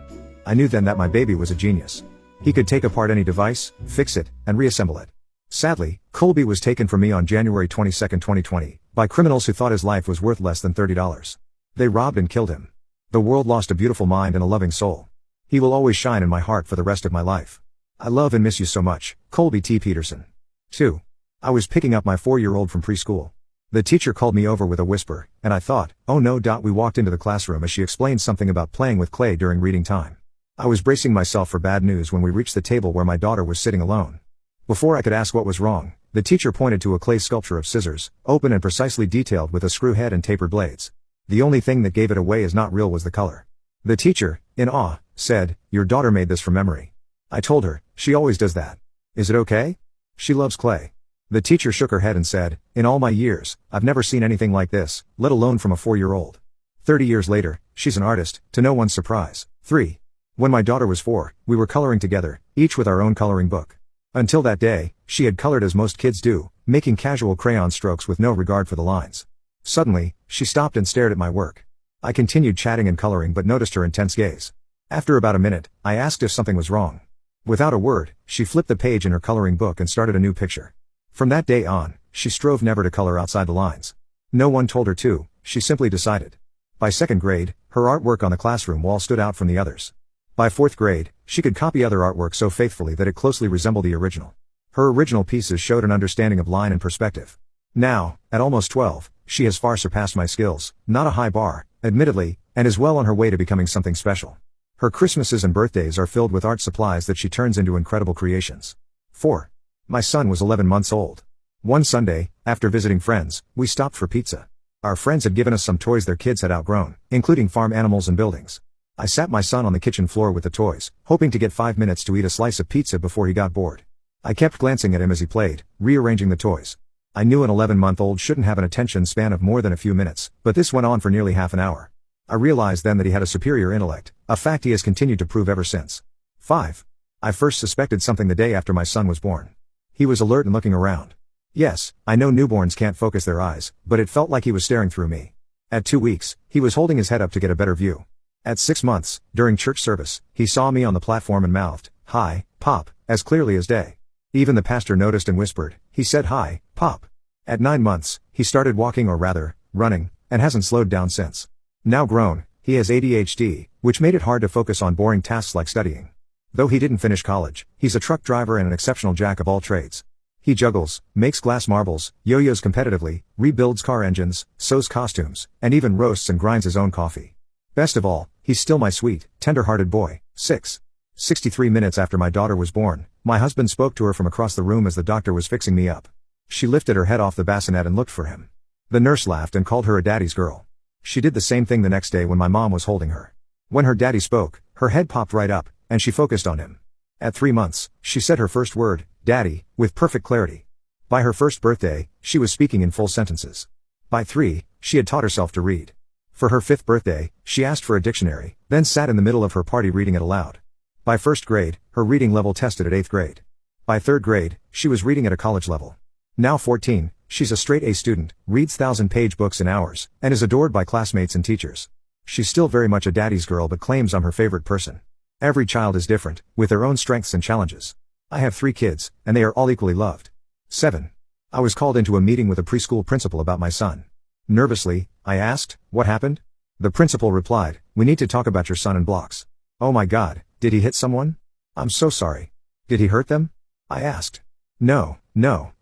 I knew then that my baby was a genius. He could take apart any device, fix it, and reassemble it. Sadly, Colby was taken from me on January 22, 2020, by criminals who thought his life was worth less than $30. They robbed and killed him. The world lost a beautiful mind and a loving soul. He will always shine in my heart for the rest of my life. I love and miss you so much, Colby T. Peterson. 2. I was picking up my 4-year-old from preschool. The teacher called me over with a whisper, and I thought, oh no. We walked into the classroom as she explained something about playing with clay during reading time. I was bracing myself for bad news when we reached the table where my daughter was sitting alone. Before I could ask what was wrong, the teacher pointed to a clay sculpture of scissors, open and precisely detailed with a screw head and tapered blades. The only thing that gave it away as not real was the color. The teacher, in awe, said, "Your daughter made this from memory." I told her, "She always does that. Is it okay? She loves clay." The teacher shook her head and said, "In all my years, I've never seen anything like this, let alone from a 4-year-old. 30 years later, she's an artist, to no one's surprise." 3. When my daughter was 4, we were coloring together, each with our own coloring book. Until that day, she had colored as most kids do, making casual crayon strokes with no regard for the lines. Suddenly, she stopped and stared at my work. I continued chatting and coloring but noticed her intense gaze. After about a minute, I asked if something was wrong. Without a word, she flipped the page in her coloring book and started a new picture. From that day on, she strove never to color outside the lines. No one told her to, she simply decided. By 2nd grade, her artwork on the classroom wall stood out from the others. By 4th grade, she could copy other artwork so faithfully that it closely resembled the original. Her original pieces showed an understanding of line and perspective. Now, at almost 12, she has far surpassed my skills, not a high bar, admittedly, and is well on her way to becoming something special. Her Christmases and birthdays are filled with art supplies that she turns into incredible creations. 4. My son was 11 months old. One Sunday, after visiting friends, we stopped for pizza. Our friends had given us some toys their kids had outgrown, including farm animals and buildings. I sat my son on the kitchen floor with the toys, hoping to get 5 minutes to eat a slice of pizza before he got bored. I kept glancing at him as he played, rearranging the toys. I knew an 11-month-old shouldn't have an attention span of more than a few minutes, but this went on for nearly half an hour. I realized then that he had a superior intellect, a fact he has continued to prove ever since. 5. I first suspected something the day after my son was born. He was alert and looking around. Yes, I know newborns can't focus their eyes, but it felt like he was staring through me. At 2 weeks, he was holding his head up to get a better view. At 6 months, during church service, he saw me on the platform and mouthed, "Hi, Pop," as clearly as day. Even the pastor noticed and whispered, he said hi, Pop. At 9 months, he started walking or rather, running, and hasn't slowed down since. Now grown, he has ADHD, which made it hard to focus on boring tasks like studying. Though he didn't finish college, he's a truck driver and an exceptional jack of all trades. He juggles, makes glass marbles, yo-yos competitively, rebuilds car engines, sews costumes, and even roasts and grinds his own coffee. Best of all, he's still my sweet, tender-hearted boy. 63 minutes after my daughter was born, my husband spoke to her from across the room as the doctor was fixing me up. She lifted her head off the bassinet and looked for him. The nurse laughed and called her a daddy's girl. She did the same thing the next day when my mom was holding her. When her daddy spoke, her head popped right up, and she focused on him. At 3 months, she said her first word, daddy, with perfect clarity. By her first birthday, she was speaking in full sentences. By 3, she had taught herself to read. For her 5th birthday, she asked for a dictionary, then sat in the middle of her party reading it aloud. By 1st grade, her reading level tested at 8th grade. By 3rd grade, she was reading at a college level. Now 14, she's a straight A student, reads 1,000-page books in hours, and is adored by classmates and teachers. She's still very much a daddy's girl but claims I'm her favorite person. Every child is different, with their own strengths and challenges. I have 3 kids, and they are all equally loved. 7. I was called into a meeting with a preschool principal about my son. Nervously, I asked, what happened? The principal replied, we need to talk about your son in blocks. Oh my God, did he hit someone? I'm so sorry. Did he hurt them? I asked. No,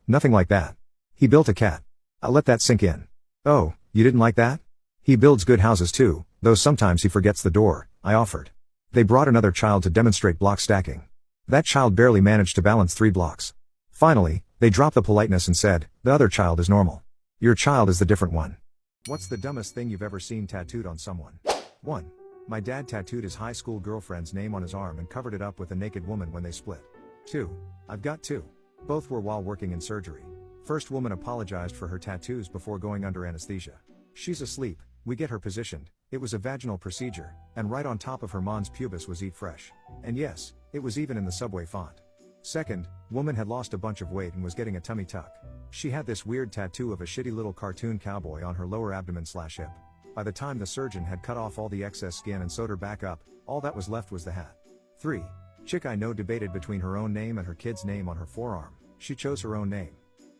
nothing like that. He built a cat. I let that sink in. Oh, you didn't like that? He builds good houses too, though sometimes he forgets the door, I offered. They brought another child to demonstrate block stacking. That child barely managed to balance 3 blocks. Finally, they dropped the politeness and said, the other child is normal. Your child is the different one. What's the dumbest thing you've ever seen tattooed on someone? 1. My dad tattooed his high school girlfriend's name on his arm and covered it up with a naked woman when they split. 2. I've got 2. Both were while working in surgery. First woman apologized for her tattoos before going under anesthesia. She's asleep, we get her positioned, it was a vaginal procedure, and right on top of her mons pubis was Eat Fresh. And yes, it was even in the Subway font. Second, woman had lost a bunch of weight and was getting a tummy tuck. She had this weird tattoo of a shitty little cartoon cowboy on her lower abdomen/hip. By the time the surgeon had cut off all the excess skin and sewed her back up, all that was left was the hat. 3. Chick I know debated between her own name and her kid's name on her forearm. She chose her own name.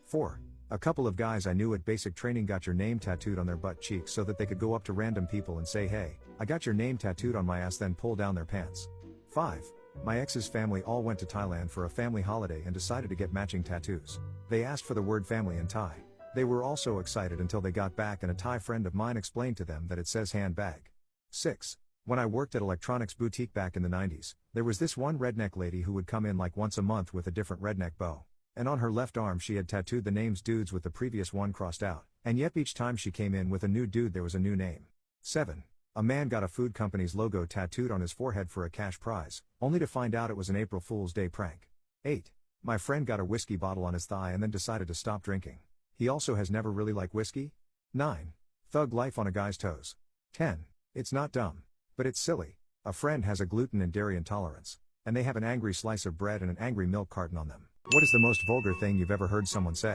4. A couple of guys I knew at basic training got your name tattooed on their butt cheeks so that they could go up to random people and say, hey, I got your name tattooed on my ass, then pull down their pants. 5. My ex's family all went to Thailand for a family holiday and decided to get matching tattoos. They asked for the word family in Thai. They were all so excited until they got back and a Thai friend of mine explained to them that it says handbag. 6. When I worked at electronics boutique back in the 90s, there was this one redneck lady who would come in like once a month with a different redneck bow. And on her left arm she had tattooed the names dudes with the previous one crossed out, and yep each time she came in with a new dude there was a new name. 7. A man got a food company's logo tattooed on his forehead for a cash prize, only to find out it was an April Fool's Day prank. 8. My friend got a whiskey bottle on his thigh and then decided to stop drinking. He also has never really liked whiskey. 9. Thug life on a guy's toes. 10. It's not dumb, but it's silly. A friend has a gluten and dairy intolerance, and they have an angry slice of bread and an angry milk carton on them. What is the most vulgar thing you've ever heard someone say?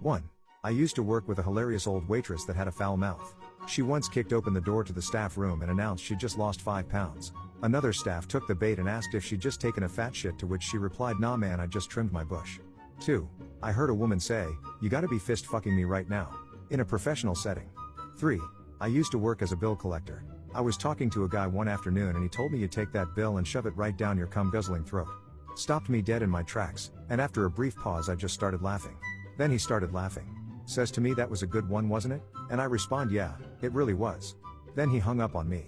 1. I used to work with a hilarious old waitress that had a foul mouth. She once kicked open the door to the staff room and announced she'd just lost 5 pounds. Another staff took the bait and asked if she'd just taken a fat shit, to which she replied, nah man, I just trimmed my bush. 2. I heard a woman say, you gotta be fist fucking me right now, in a professional setting. 3. I used to work as a bill collector. I was talking to a guy one afternoon and he told me you take that bill and shove it right down your cum guzzling throat. Stopped me dead in my tracks, and after a brief pause I just started laughing. Then he started laughing. Says to me, that was a good one, wasn't it? And I respond, yeah, it really was. Then he hung up on me.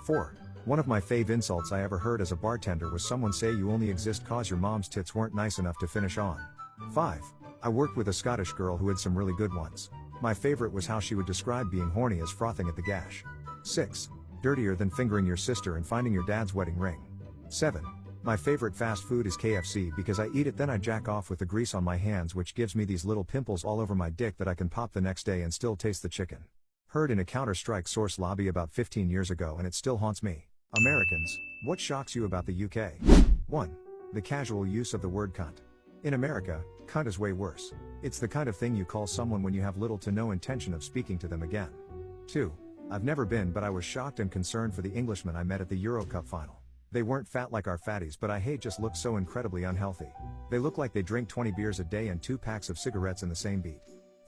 4. One of my fave insults I ever heard as a bartender was someone say you only exist cause your mom's tits weren't nice enough to finish on. 5. I worked with a Scottish girl who had some really good ones. My favorite was how she would describe being horny as frothing at the gash. 6. Dirtier than fingering your sister and finding your dad's wedding ring. 7. My favorite fast food is KFC because I eat it then I jack off with the grease on my hands, which gives me these little pimples all over my dick that I can pop the next day and still taste the chicken. Heard in a Counter-Strike source lobby about 15 years ago and it still haunts me. Americans, what shocks you about the UK? 1. The casual use of the word cunt. In America, cunt is way worse. It's the kind of thing you call someone when you have little to no intention of speaking to them again. 2. I've never been, but I was shocked and concerned for the Englishmen I met at the Euro Cup final. They weren't fat like our fatties, but I hate just look so incredibly unhealthy. They look like they drink 20 beers a day and 2 packs of cigarettes in the same beat.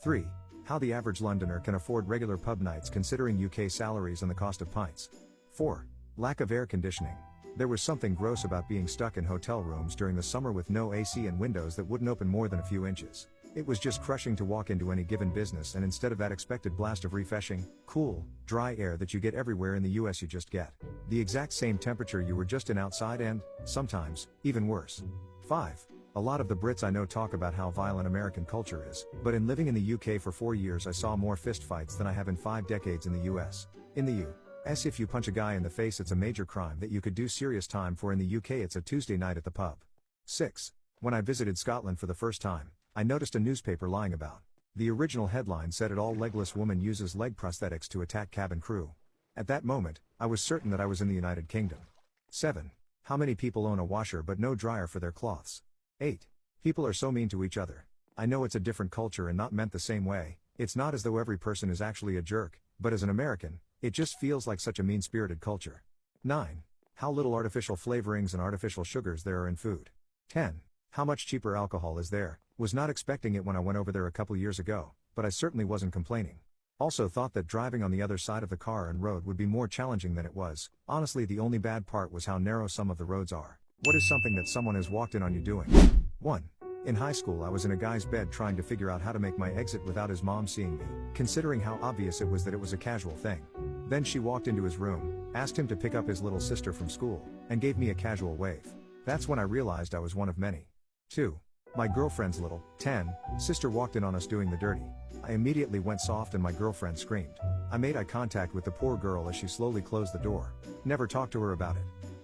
3. How the average Londoner can afford regular pub nights considering UK salaries and the cost of pints. 4. Lack of air conditioning. There was something gross about being stuck in hotel rooms during the summer with no AC and windows that wouldn't open more than a few inches. It was just crushing to walk into any given business and instead of that expected blast of refreshing, cool, dry air that you get everywhere in the US, you just get the exact same temperature you were just in outside and, sometimes, even worse. 5. A lot of the Brits I know talk about how violent American culture is, but in living in the UK for 4 years I saw more fistfights than I have in 5 decades in the US. In the US, if you punch a guy in the face, it's a major crime that you could do serious time for. In the UK, it's a Tuesday night at the pub. 6. When I visited Scotland for the first time, I noticed a newspaper lying about. The original headline said an all-legless woman uses leg prosthetics to attack cabin crew. At that moment, I was certain that I was in the United Kingdom. 7. How many people own a washer but no dryer for their cloths? 8. People are so mean to each other. I know it's a different culture and not meant the same way. It's not as though every person is actually a jerk, but as an American, it just feels like such a mean-spirited culture. 9. How little artificial flavorings and artificial sugars there are in food. 10. How much cheaper alcohol is there? Was not expecting it when I went over there a couple years ago, but I certainly wasn't complaining. Also thought that driving on the other side of the car and road would be more challenging than it was. Honestly, the only bad part was how narrow some of the roads are. What is something that someone has walked in on you doing? 1. In high school, I was in a guy's bed trying to figure out how to make my exit without his mom seeing me, considering how obvious it was that it was a casual thing. Then she walked into his room, asked him to pick up his little sister from school, and gave me a casual wave. That's when I realized I was one of many. 2. My girlfriend's little, 10, sister walked in on us doing the dirty. I immediately went soft and my girlfriend screamed. I made eye contact with the poor girl as she slowly closed the door. Never talked to her about it.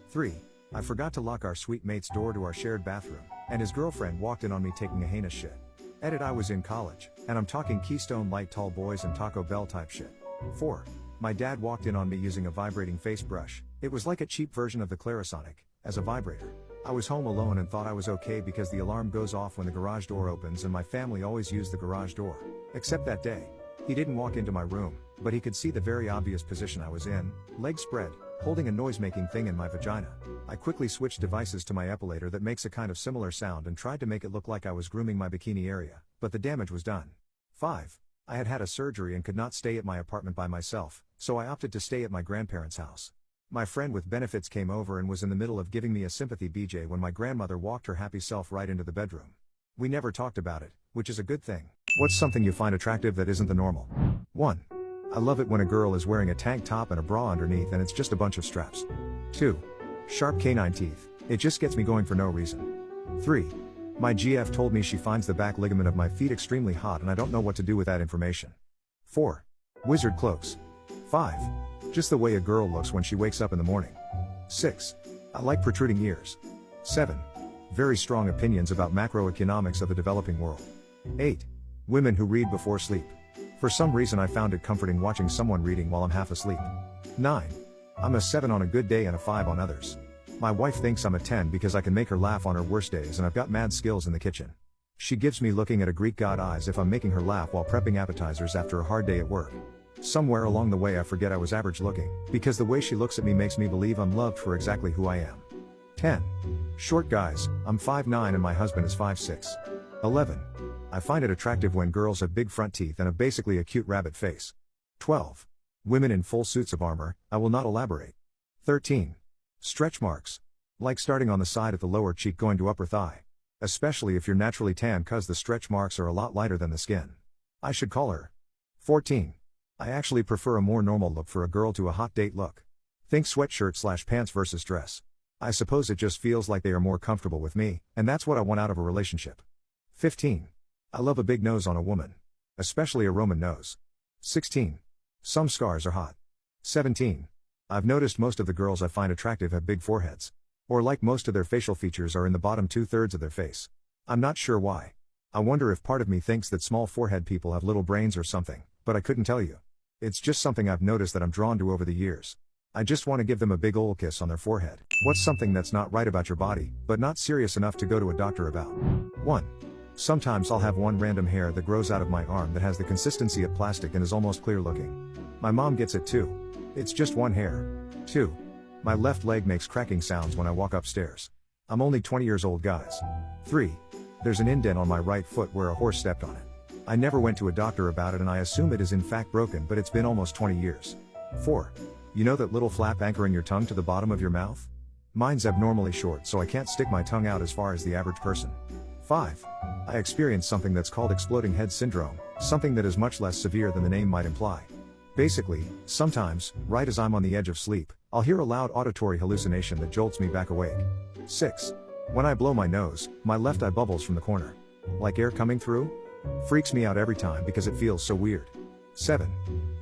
3. I forgot to lock our sweet mate's door to our shared bathroom, and his girlfriend walked in on me taking a heinous shit. Edit: I was in college, and I'm talking Keystone Light Tall Boys and Taco Bell type shit. 4. My dad walked in on me using a vibrating face brush. It was like a cheap version of the Clarisonic, as a vibrator. I was home alone and thought I was okay because the alarm goes off when the garage door opens and my family always used the garage door. Except that day. He didn't walk into my room, but he could see the very obvious position I was in, legs spread, holding a noise-making thing in my vagina. I quickly switched devices to my epilator that makes a kind of similar sound and tried to make it look like I was grooming my bikini area, but the damage was done. 5. I had had a surgery and could not stay at my apartment by myself, so I opted to stay at my grandparents' house. My friend with benefits came over and was in the middle of giving me a sympathy BJ when my grandmother walked her happy self right into the bedroom. We never talked about it, which is a good thing. What's something you find attractive that isn't the normal? 1. I love it when a girl is wearing a tank top and a bra underneath and it's just a bunch of straps. 2. Sharp canine teeth. It just gets me going for no reason. 3. My GF told me she finds the back ligament of my feet extremely hot and I don't know what to do with that information. 4. Wizard cloaks. 5. Just the way a girl looks when she wakes up in the morning. 6. I like protruding ears. 7. Very strong opinions about macroeconomics of the developing world. 8. Women who read before sleep. For some reason I found it comforting watching someone reading while I'm half asleep. 9. I'm a 7 on a good day and a 5 on others. My wife thinks I'm a 10 because I can make her laugh on her worst days and I've got mad skills in the kitchen. She gives me looking at a Greek god eyes if I'm making her laugh while prepping appetizers after a hard day at work. Somewhere along the way I forget I was average looking, because the way she looks at me makes me believe I'm loved for exactly who I am. 10. Short guys. I'm 5'9" and my husband is 5'6". 11. I find it attractive when girls have big front teeth and basically a cute rabbit face. 12. Women in full suits of armor. I will not elaborate. 13. Stretch marks. Like starting on the side at the lower cheek going to upper thigh. Especially if you're naturally tan cause the stretch marks are a lot lighter than the skin. I should call her. 14. I actually prefer a more normal look for a girl to a hot date look. Think sweatshirt/pants versus dress. I suppose it just feels like they are more comfortable with me, and that's what I want out of a relationship. 15. I love a big nose on a woman. Especially a Roman nose. 16. Some scars are hot. 17. I've noticed most of the girls I find attractive have big foreheads. Or like most of their facial features are in the bottom 2/3 of their face. I'm not sure why. I wonder if part of me thinks that small forehead people have little brains or something, but I couldn't tell you. It's just something I've noticed that I'm drawn to over the years. I just want to give them a big ol' kiss on their forehead. What's something that's not right about your body, but not serious enough to go to a doctor about? 1. Sometimes I'll have one random hair that grows out of my arm that has the consistency of plastic and is almost clear looking. My mom gets it too. It's just one hair. 2. My left leg makes cracking sounds when I walk upstairs. I'm only 20 years old, guys. 3. There's an indent on my right foot where a horse stepped on it. I never went to a doctor about it and I assume it is in fact broken, but it's been almost 20 years. 4. You know that little flap anchoring your tongue to the bottom of your mouth? Mine's abnormally short, so I can't stick my tongue out as far as the average person. 5. I experienced something that's called exploding head syndrome, something that is much less severe than the name might imply. Basically, sometimes, right as I'm on the edge of sleep, I'll hear a loud auditory hallucination that jolts me back awake. 6. When I blow my nose, my left eye bubbles from the corner. Like air coming through? Freaks me out every time because it feels so weird. 7.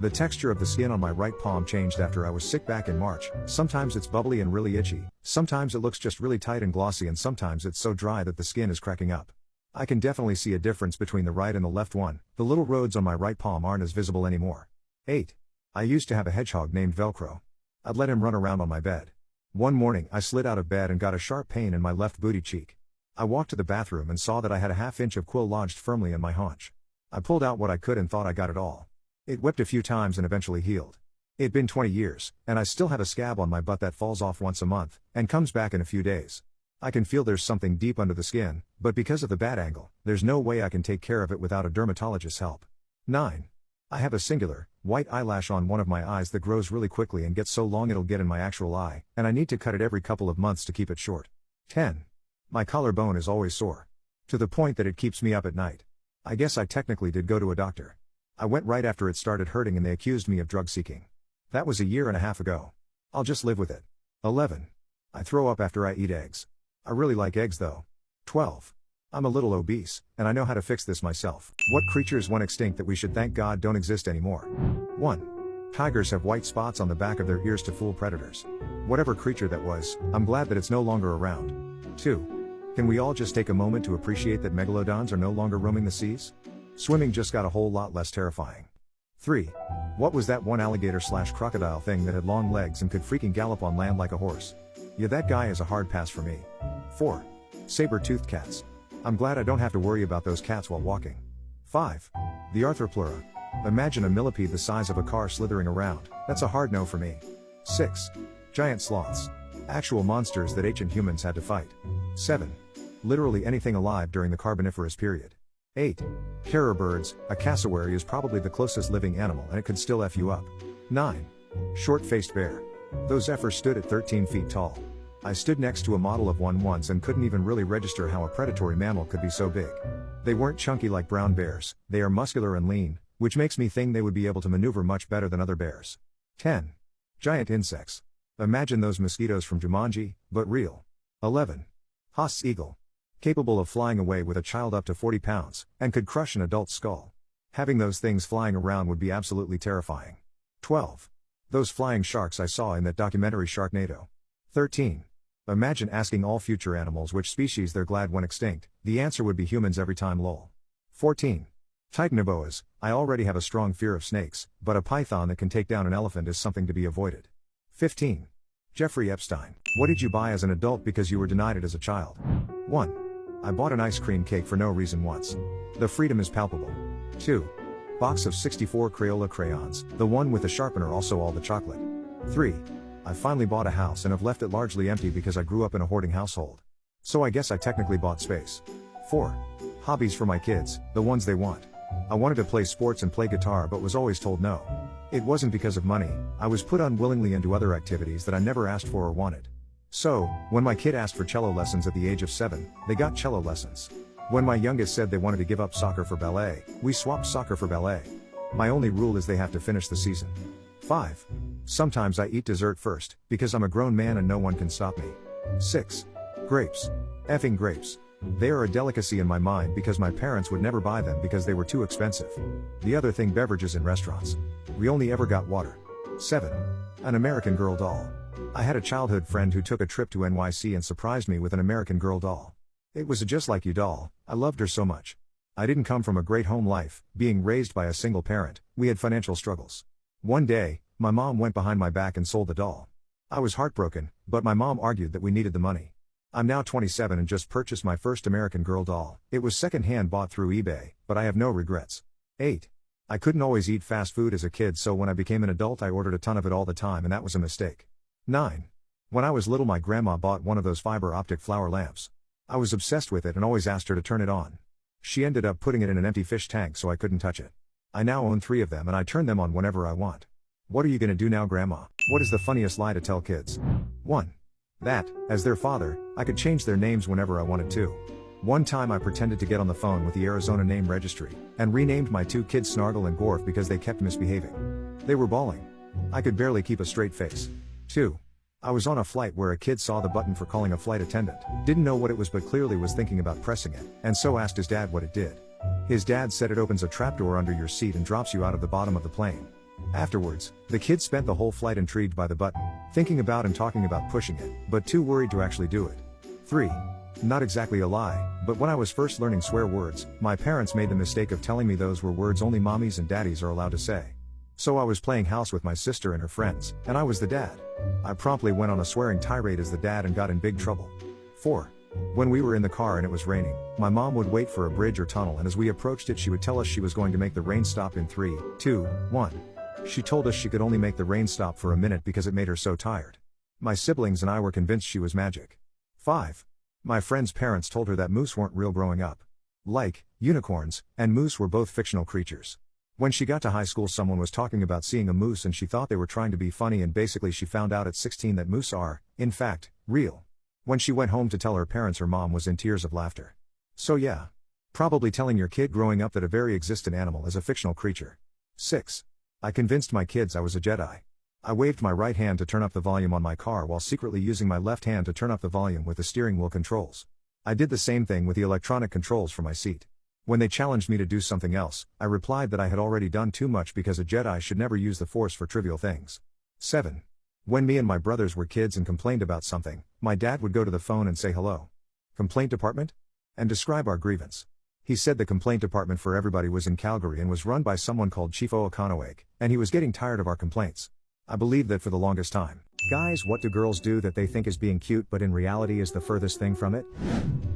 The texture of the skin on my right palm changed after I was sick back in March. Sometimes it's bubbly and really itchy, sometimes it looks just really tight and glossy, and sometimes it's so dry that the skin is cracking up. I can definitely see a difference between the right and the left one. The little roads on my right palm aren't as visible anymore. 8. I used to have a hedgehog named Velcro. I'd let him run around on my bed. One morning I slid out of bed and got a sharp pain in my left booty cheek. I walked to the bathroom and saw that I had a half-inch of quill lodged firmly in my haunch. I pulled out what I could and thought I got it all. It wept a few times and eventually healed. It'd been 20 years, and I still have a scab on my butt that falls off once a month, and comes back in a few days. I can feel there's something deep under the skin, but because of the bad angle, there's no way I can take care of it without a dermatologist's help. 9. I have a singular, white eyelash on one of my eyes that grows really quickly and gets so long it'll get in my actual eye, and I need to cut it every couple of months to keep it short. 10. My collarbone is always sore. To the point that it keeps me up at night. I guess I technically did go to a doctor. I went right after it started hurting and they accused me of drug seeking. That was a year and a half ago. I'll just live with it. 11. I throw up after I eat eggs. I really like eggs though. 12. I'm a little obese, and I know how to fix this myself. What creatures went extinct that we should thank God don't exist anymore? 1. Tigers have white spots on the back of their ears to fool predators. Whatever creature that was, I'm glad that it's no longer around. 2. Can we all just take a moment to appreciate that megalodons are no longer roaming the seas? Swimming just got a whole lot less terrifying. 3. What was that one alligator/crocodile thing that had long legs and could freaking gallop on land like a horse? Yeah, that guy is a hard pass for me. 4. Saber-toothed cats. I'm glad I don't have to worry about those cats while walking. 5. The Arthropleura. Imagine a millipede the size of a car slithering around. That's a hard no for me. 6. Giant sloths. Actual monsters that ancient humans had to fight. 7. Literally anything alive during the Carboniferous period. 8. Carrier birds. A cassowary is probably the closest living animal and it could still F you up. 9. Short-faced bear. Those effers stood at 13 feet tall. I stood next to a model of one once and couldn't even really register how a predatory mammal could be so big. They weren't chunky like brown bears, they are muscular and lean, which makes me think they would be able to maneuver much better than other bears. 10. Giant insects. Imagine those mosquitoes from Jumanji, but real. 11. Haast's eagle. Capable of flying away with a child up to 40 pounds, and could crush an adult's skull. Having those things flying around would be absolutely terrifying. 12. Those flying sharks I saw in that documentary Sharknado. 13. Imagine asking all future animals which species they're glad went extinct, the answer would be humans every time lol. 14. Titanoboas. I already have a strong fear of snakes, but a python that can take down an elephant is something to be avoided. 15. Jeffrey Epstein. What did you buy as an adult because you were denied it as a child? 1. I bought an ice cream cake for no reason once. The freedom is palpable. 2. Box of 64 Crayola crayons, the one with the sharpener, also all the chocolate. 3. I finally bought a house and have left it largely empty because I grew up in a hoarding household. So I guess I technically bought space. 4. Hobbies for my kids, the ones they want. I wanted to play sports and play guitar but was always told no. It wasn't because of money, I was put unwillingly into other activities that I never asked for or wanted. So, when my kid asked for cello lessons at the age of 7, they got cello lessons. When my youngest said they wanted to give up soccer for ballet, we swapped soccer for ballet. My only rule is they have to finish the season. 5. Sometimes I eat dessert first, because I'm a grown man and no one can stop me. 6. Grapes. Effing grapes. They are a delicacy in my mind because my parents would never buy them because they were too expensive. The other thing, beverages in restaurants. We only ever got water. 7. An American Girl doll. I had a childhood friend who took a trip to NYC and surprised me with an American Girl doll. It was a just like you doll, I loved her so much. I didn't come from a great home life, being raised by a single parent, we had financial struggles. One day, my mom went behind my back and sold the doll. I was heartbroken, but my mom argued that we needed the money. I'm now 27 and just purchased my first American Girl doll. It was second-hand bought through eBay, but I have no regrets. 8. I couldn't always eat fast food as a kid, so when I became an adult I ordered a ton of it all the time, and that was a mistake. 9. When I was little my grandma bought one of those fiber optic flower lamps. I was obsessed with it and always asked her to turn it on. She ended up putting it in an empty fish tank so I couldn't touch it. I now own 3 of them and I turn them on whenever I want. What are you gonna do now, Grandma? What is the funniest lie to tell kids? 1. That, as their father, I could change their names whenever I wanted to. One time I pretended to get on the phone with the Arizona name registry, and renamed my 2 kids Snargle and Gorf because they kept misbehaving. They were bawling. I could barely keep a straight face. 2. I was on a flight where a kid saw the button for calling a flight attendant, didn't know what it was but clearly was thinking about pressing it, and so asked his dad what it did. His dad said it opens a trapdoor under your seat and drops you out of the bottom of the plane. Afterwards, the kid spent the whole flight intrigued by the button, thinking about and talking about pushing it, but too worried to actually do it. 3. Not exactly a lie, but when I was first learning swear words, my parents made the mistake of telling me those were words only mommies and daddies are allowed to say. So I was playing house with my sister and her friends, and I was the dad. I promptly went on a swearing tirade as the dad and got in big trouble. 4. When we were in the car and it was raining, my mom would wait for a bridge or tunnel, and as we approached it she would tell us she was going to make the rain stop in 3, 2, 1. She told us she could only make the rain stop for a minute because it made her so tired. My siblings and I were convinced she was magic. 5. My friend's parents told her that moose weren't real growing up. Like, unicorns and moose were both fictional creatures. When she got to high school someone was talking about seeing a moose and she thought they were trying to be funny, and basically she found out at 16 that moose are, in fact, real. When she went home to tell her parents her mom was in tears of laughter. So yeah. Probably telling your kid growing up that a very existent animal is a fictional creature. 6. I convinced my kids I was a Jedi. I waved my right hand to turn up the volume on my car while secretly using my left hand to turn up the volume with the steering wheel controls. I did the same thing with the electronic controls for my seat. When they challenged me to do something else, I replied that I had already done too much because a Jedi should never use the Force for trivial things. 7. When me and my brothers were kids and complained about something, my dad would go to the phone and say hello. Complaint department? And describe our grievance. He said the complaint department for everybody was in Calgary and was run by someone called Chief Oakanawake, and he was getting tired of our complaints. I believed that for the longest time. Guys, what do girls do that they think is being cute but in reality is the furthest thing from it?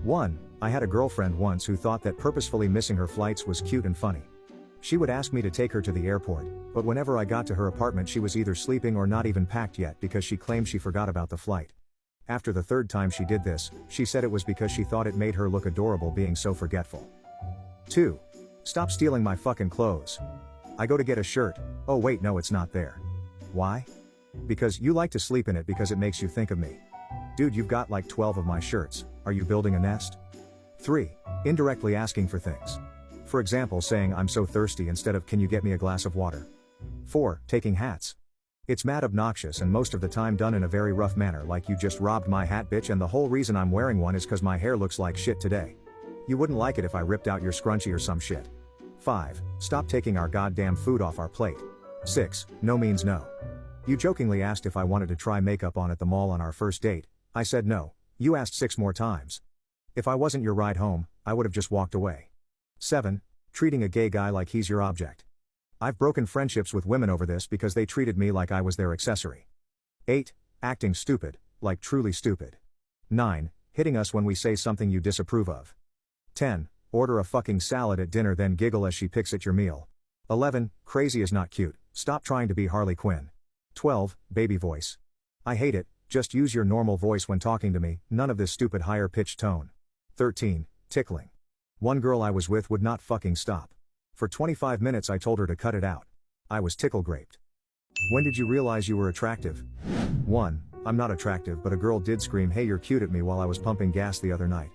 1. I had a girlfriend once who thought that purposefully missing her flights was cute and funny. She would ask me to take her to the airport, but whenever I got to her apartment she was either sleeping or not even packed yet because she claimed she forgot about the flight. After the 3rd time she did this, she said it was because she thought it made her look adorable being so forgetful. 2. Stop stealing my fucking clothes. I go to get a shirt, oh wait no it's not there. Why? Because you like to sleep in it because it makes you think of me. Dude, you've got like 12 of my shirts, are you building a nest? 3. Indirectly asking for things. For example, saying I'm so thirsty instead of can you get me a glass of water? 4. Taking hats. It's mad obnoxious and most of the time done in a very rough manner, like you just robbed my hat bitch and the whole reason I'm wearing one is cause my hair looks like shit today. You wouldn't like it if I ripped out your scrunchie or some shit. 5. Stop taking our goddamn food off our plate. 6. No means no. You jokingly asked if I wanted to try makeup on at the mall on our first date. I said no. You asked 6 more times. If I wasn't your ride home, I would have just walked away. 7. Treating a gay guy like he's your object. I've broken friendships with women over this because they treated me like I was their accessory. 8. Acting stupid, like truly stupid. 9. Hitting us when we say something you disapprove of. 10. Order a fucking salad at dinner then giggle as she picks at your meal. 11. Crazy is not cute, stop trying to be Harley Quinn. 12. Baby voice. I hate it, just use your normal voice when talking to me, none of this stupid higher pitched tone. 13. Tickling. One girl I was with would not fucking stop. For 25 minutes I told her to cut it out. I was tickle graped. When did you realize you were attractive? 1. I'm not attractive, but a girl did scream hey you're cute at me while I was pumping gas the other night.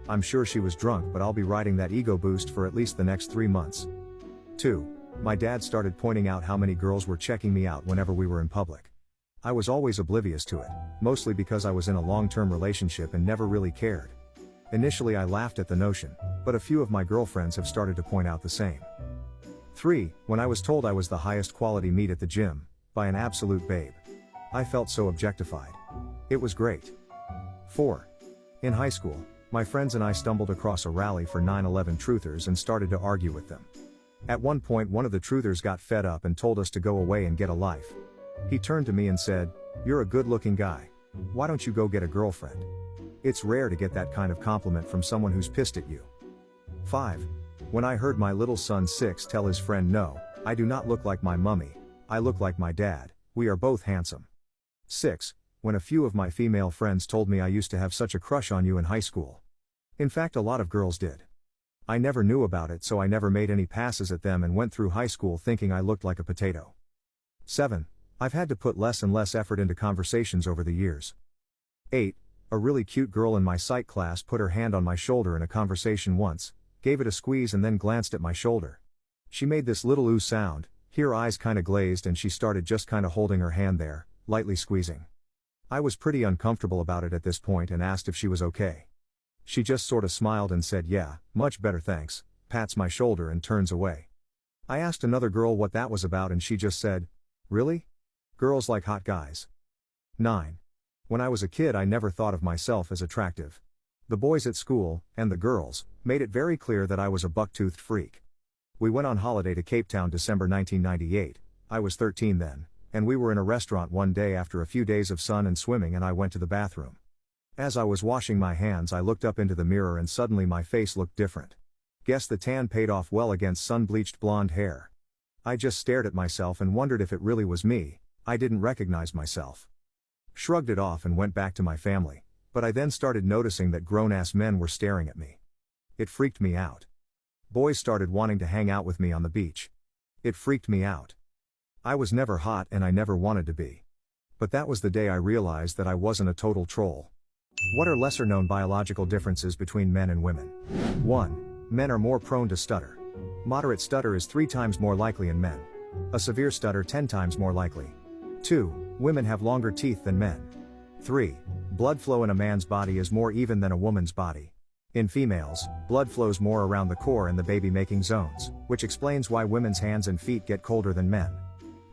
I'm sure she was drunk, but I'll be riding that ego boost for at least the next 3 months. 2. My dad started pointing out how many girls were checking me out whenever we were in public. I was always oblivious to it, mostly because I was in a long-term relationship and never really cared. Initially I laughed at the notion, but a few of my girlfriends have started to point out the same. 3. When I was told I was the highest quality meat at the gym, by an absolute babe. I felt so objectified. It was great. 4. In high school, my friends and I stumbled across a rally for 9/11 truthers and started to argue with them. At one point one of the truthers got fed up and told us to go away and get a life. He turned to me and said, "You're a good-looking guy. Why don't you go get a girlfriend?" It's rare to get that kind of compliment from someone who's pissed at you. 5. When I heard my little son 6 tell his friend, "No, I do not look like my mummy, I look like my dad, we are both handsome." 6. When a few of my female friends told me I used to have such a crush on you in high school. In fact, a lot of girls did. I never knew about it, so I never made any passes at them and went through high school thinking I looked like a potato. 7. I've had to put less and less effort into conversations over the years. 8. A really cute girl in my psych class put her hand on my shoulder in a conversation once, gave it a squeeze and then glanced at my shoulder. She made this little ooh sound, her eyes kinda glazed, and she started just kinda holding her hand there, lightly squeezing. I was pretty uncomfortable about it at this point and asked if she was okay. She just sorta smiled and said, "Yeah, much better thanks," pats my shoulder and turns away. I asked another girl what that was about and she just said, "Really? Girls like hot guys." 9. When I was a kid I never thought of myself as attractive. The boys at school, and the girls, made it very clear that I was a buck-toothed freak. We went on holiday to Cape Town December 1998, I was 13 then, and we were in a restaurant one day after a few days of sun and swimming and I went to the bathroom. As I was washing my hands I looked up into the mirror and suddenly my face looked different. Guess the tan paid off well against sun-bleached blonde hair. I just stared at myself and wondered if it really was me. I didn't recognize myself. Shrugged it off and went back to my family, but I then started noticing that grown-ass men were staring at me. It freaked me out. Boys started wanting to hang out with me on the beach. It freaked me out. I was never hot and I never wanted to be. But that was the day I realized that I wasn't a total troll. What are lesser-known biological differences between men and women? 1. Men are more prone to stutter. Moderate stutter is 3 times more likely in men. A severe stutter 10 times more likely. 2. Women have longer teeth than men. 3. Blood flow in a man's body is more even than a woman's body. In females, blood flows more around the core and the baby-making zones, which explains why women's hands and feet get colder than men.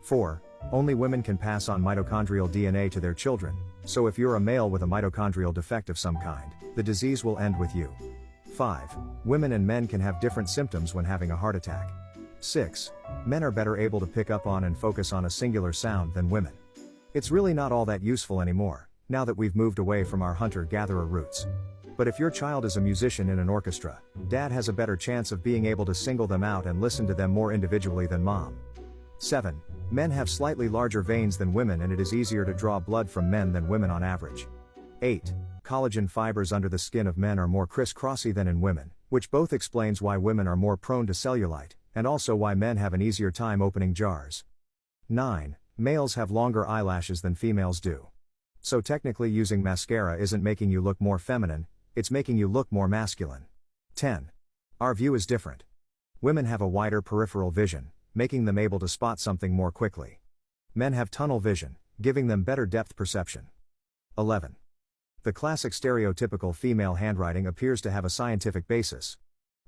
4. Only women can pass on mitochondrial DNA to their children, so if you're a male with a mitochondrial defect of some kind, the disease will end with you. 5. Women and men can have different symptoms when having a heart attack. 6. Men are better able to pick up on and focus on a singular sound than women. It's really not all that useful anymore, now that we've moved away from our hunter-gatherer roots. But if your child is a musician in an orchestra, dad has a better chance of being able to single them out and listen to them more individually than mom. 7. Men have slightly larger veins than women and it is easier to draw blood from men than women on average. 8. Collagen fibers under the skin of men are more criss-crossy than in women, which both explains why women are more prone to cellulite, and also why men have an easier time opening jars. 9. Males have longer eyelashes than females do. So technically using mascara isn't making you look more feminine, it's making you look more masculine. 10. Our view is different. Women have a wider peripheral vision, making them able to spot something more quickly. Men have tunnel vision, giving them better depth perception. 11. The classic stereotypical female handwriting appears to have a scientific basis.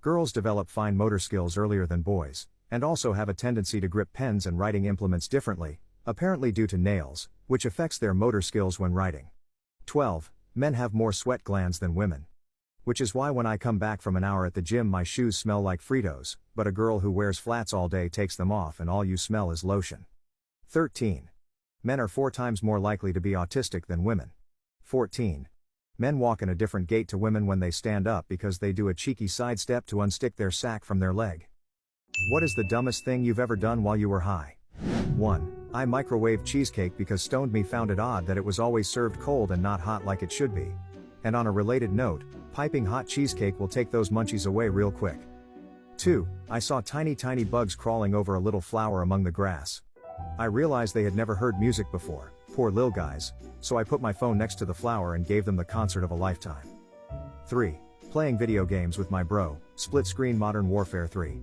Girls develop fine motor skills earlier than boys, and also have a tendency to grip pens and writing implements differently, apparently due to nails, which affects their motor skills when writing. 12. Men have more sweat glands than women. Which is why when I come back from an hour at the gym my shoes smell like Fritos, but a girl who wears flats all day takes them off and all you smell is lotion. 13. Men are 4 times more likely to be autistic than women. 14. Men walk in a different gait to women when they stand up because they do a cheeky sidestep to unstick their sack from their leg. What is the dumbest thing you've ever done while you were high? 1. I microwaved cheesecake because stoned me found it odd that it was always served cold and not hot like it should be. And on a related note, piping hot cheesecake will take those munchies away real quick. 2. I saw tiny bugs crawling over a little flower among the grass. I realized they had never heard music before, poor lil guys, so I put my phone next to the flower and gave them the concert of a lifetime. 3. Playing video games with my bro, split screen Modern Warfare 3.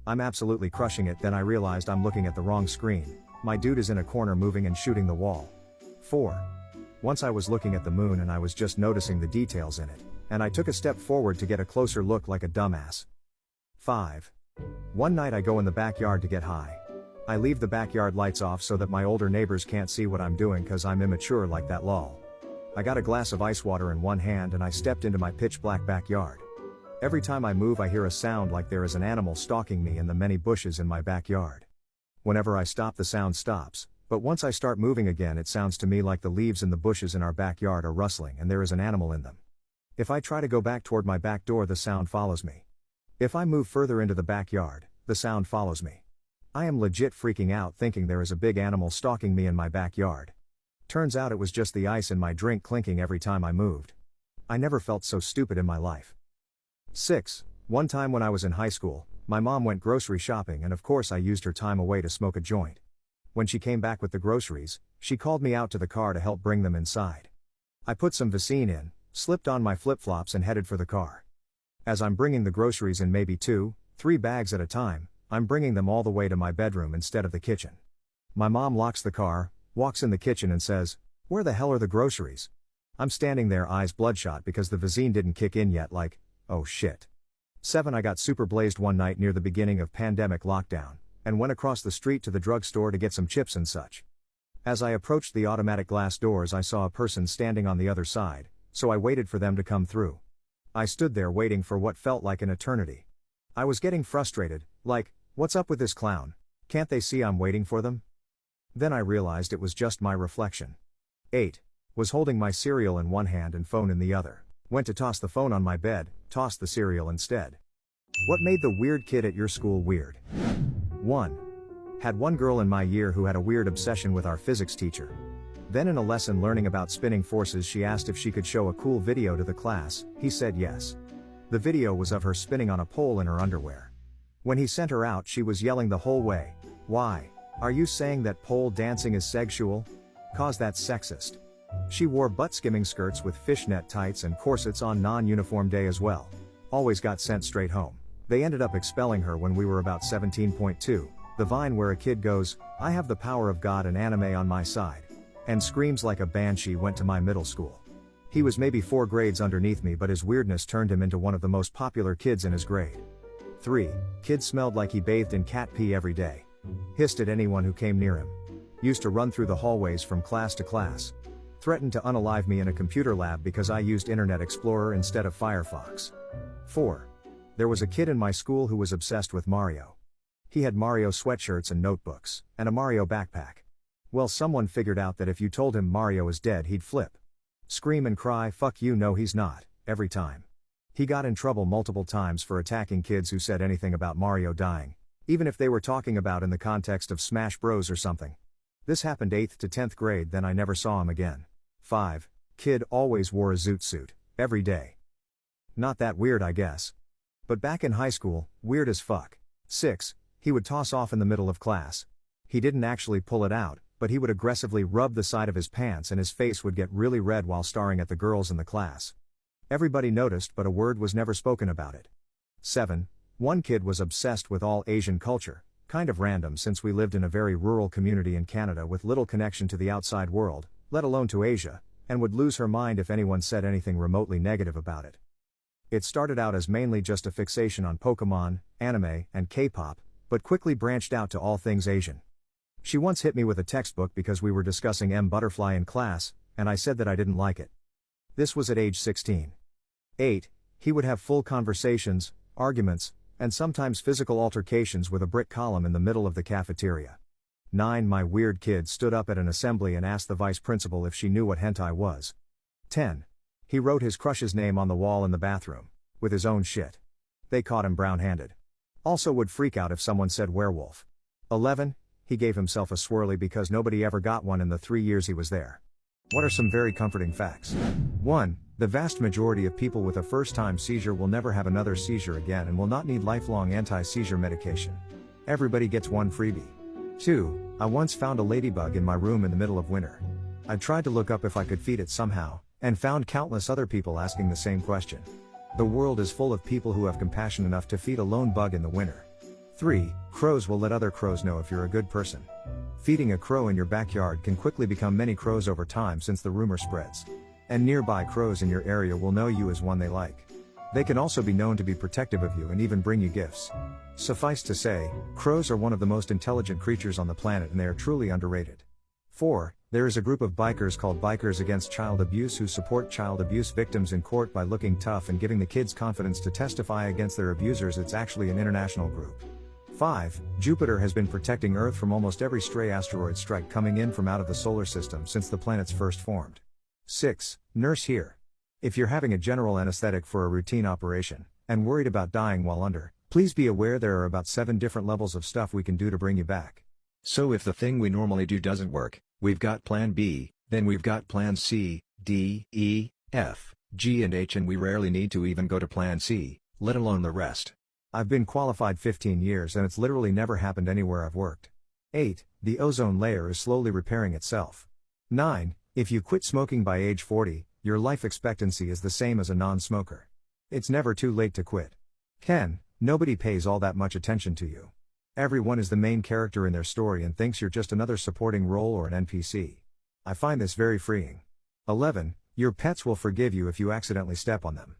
I'm absolutely crushing it, then I realized I'm looking at the wrong screen. My dude is in a corner moving and shooting the wall. 4. Once I was looking at the moon and I was just noticing the details in it, and I took a step forward to get a closer look like a dumbass. 5. One night I go in the backyard to get high. I leave the backyard lights off so that my older neighbors can't see what I'm doing cause I'm immature like that lol. I got a glass of ice water in one hand and I stepped into my pitch black backyard. Every time I move I hear a sound like there is an animal stalking me in the many bushes in my backyard. Whenever I stop the sound stops, but once I start moving again it sounds to me like the leaves in the bushes in our backyard are rustling and there is an animal in them. If I try to go back toward my back door, the sound follows me. If I move further into the backyard, the sound follows me. I am legit freaking out thinking there is a big animal stalking me in my backyard. Turns out it was just the ice in my drink clinking every time I moved. I never felt so stupid in my life. 6. One time when I was in high school, my mom went grocery shopping and of course I used her time away to smoke a joint. When she came back with the groceries, she called me out to the car to help bring them inside. I put some Vicine in, slipped on my flip-flops and headed for the car. As I'm bringing the groceries in maybe 2-3 bags at a time, I'm bringing them all the way to my bedroom instead of the kitchen. My mom locks the car, walks in the kitchen and says, "Where the hell are the groceries?" I'm standing there eyes bloodshot because the Vicine didn't kick in yet, like, oh shit. 7. I got super blazed one night near the beginning of pandemic lockdown, and went across the street to the drugstore to get some chips and such. As I approached the automatic glass doors I saw a person standing on the other side, so I waited for them to come through. I stood there waiting for what felt like an eternity. I was getting frustrated, like, what's up with this clown? Can't they see I'm waiting for them? Then I realized it was just my reflection. 8. Was holding my cereal in one hand and phone in the other. Went to toss the phone on my bed, tossed the cereal instead. What made the weird kid at your school weird? 1. Had one girl in my year who had a weird obsession with our physics teacher. Then in a lesson learning about spinning forces she asked if she could show a cool video to the class. He said yes. The video was of her spinning on a pole in her underwear. When he sent her out she was yelling the whole way, "Why? Are you saying that pole dancing is sexual? 'Cause that's sexist." She wore butt-skimming skirts with fishnet tights and corsets on non-uniform day as well. Always got sent straight home. They ended up expelling her when we were about 17.2, the Vine where a kid goes, "I have the power of God and anime on my side," and screams like a banshee went to my middle school. He was maybe 4 grades underneath me but his weirdness turned him into one of the most popular kids in his grade. 3. Kid smelled like he bathed in cat pee every day. Hissed at anyone who came near him. Used to run through the hallways from class to class. Threatened to unalive me in a computer lab because I used Internet Explorer instead of Firefox. 4. There was a kid in my school who was obsessed with Mario. He had Mario sweatshirts and notebooks, and a Mario backpack. Well, someone figured out that if you told him Mario is dead he'd flip. Scream and cry, "Fuck you, no he's not," every time. He got in trouble multiple times for attacking kids who said anything about Mario dying, even if they were talking about in the context of Smash Bros or something. This happened 8th to 10th grade, then I never saw him again. 5. Kid always wore a zoot suit, every day. Not that weird I guess. But back in high school, weird as fuck. 6. He would toss off in the middle of class. He didn't actually pull it out, but he would aggressively rub the side of his pants and his face would get really red while staring at the girls in the class. Everybody noticed but a word was never spoken about it. 7. One kid was obsessed with all Asian culture, kind of random since we lived in a very rural community in Canada with little connection to the outside world, let alone to Asia, and would lose her mind if anyone said anything remotely negative about it. It started out as mainly just a fixation on Pokemon, anime, and K-pop, but quickly branched out to all things Asian. She once hit me with a textbook because we were discussing M. Butterfly in class, and I said that I didn't like it. This was at age 16. 8. He would have full conversations, arguments, and sometimes physical altercations with a brick column in the middle of the cafeteria. 9. My weird kid stood up at an assembly and asked the vice principal if she knew what hentai was. 10. He wrote his crush's name on the wall in the bathroom, with his own shit. They caught him brown-handed. Also would freak out if someone said werewolf. 11. He gave himself a swirly because nobody ever got one in the 3 years he was there. What are some very comforting facts? 1. The vast majority of people with a first-time seizure will never have another seizure again and will not need lifelong anti-seizure medication. Everybody gets one freebie. 2. I once found a ladybug in my room in the middle of winter. I tried to look up if I could feed it somehow, and found countless other people asking the same question. The world is full of people who have compassion enough to feed a lone bug in the winter. 3. Crows will let other crows know if you're a good person. Feeding a crow in your backyard can quickly become many crows over time since the rumor spreads. And nearby crows in your area will know you as one they like. They can also be known to be protective of you and even bring you gifts. Suffice to say, crows are one of the most intelligent creatures on the planet and they are truly underrated. 4. There is a group of bikers called Bikers Against Child Abuse who support child abuse victims in court by looking tough and giving the kids confidence to testify against their abusers. It's actually an international group. 5. Jupiter has been protecting Earth from almost every stray asteroid strike coming in from out of the solar system since the planets first formed. 6. Nurse here. If you're having a general anesthetic for a routine operation, and worried about dying while under, please be aware there are about 7 different levels of stuff we can do to bring you back. So if the thing we normally do doesn't work, we've got plan B, then we've got plan C, D, E, F, G and H, and we rarely need to even go to plan C, let alone the rest. I've been qualified 15 years and it's literally never happened anywhere I've worked. 8. The ozone layer is slowly repairing itself. 9. If you quit smoking by age 40, your life expectancy is the same as a non-smoker. It's never too late to quit. 10. Nobody pays all that much attention to you. Everyone is the main character in their story and thinks you're just another supporting role or an NPC. I find this very freeing. 11. Your pets will forgive you if you accidentally step on them.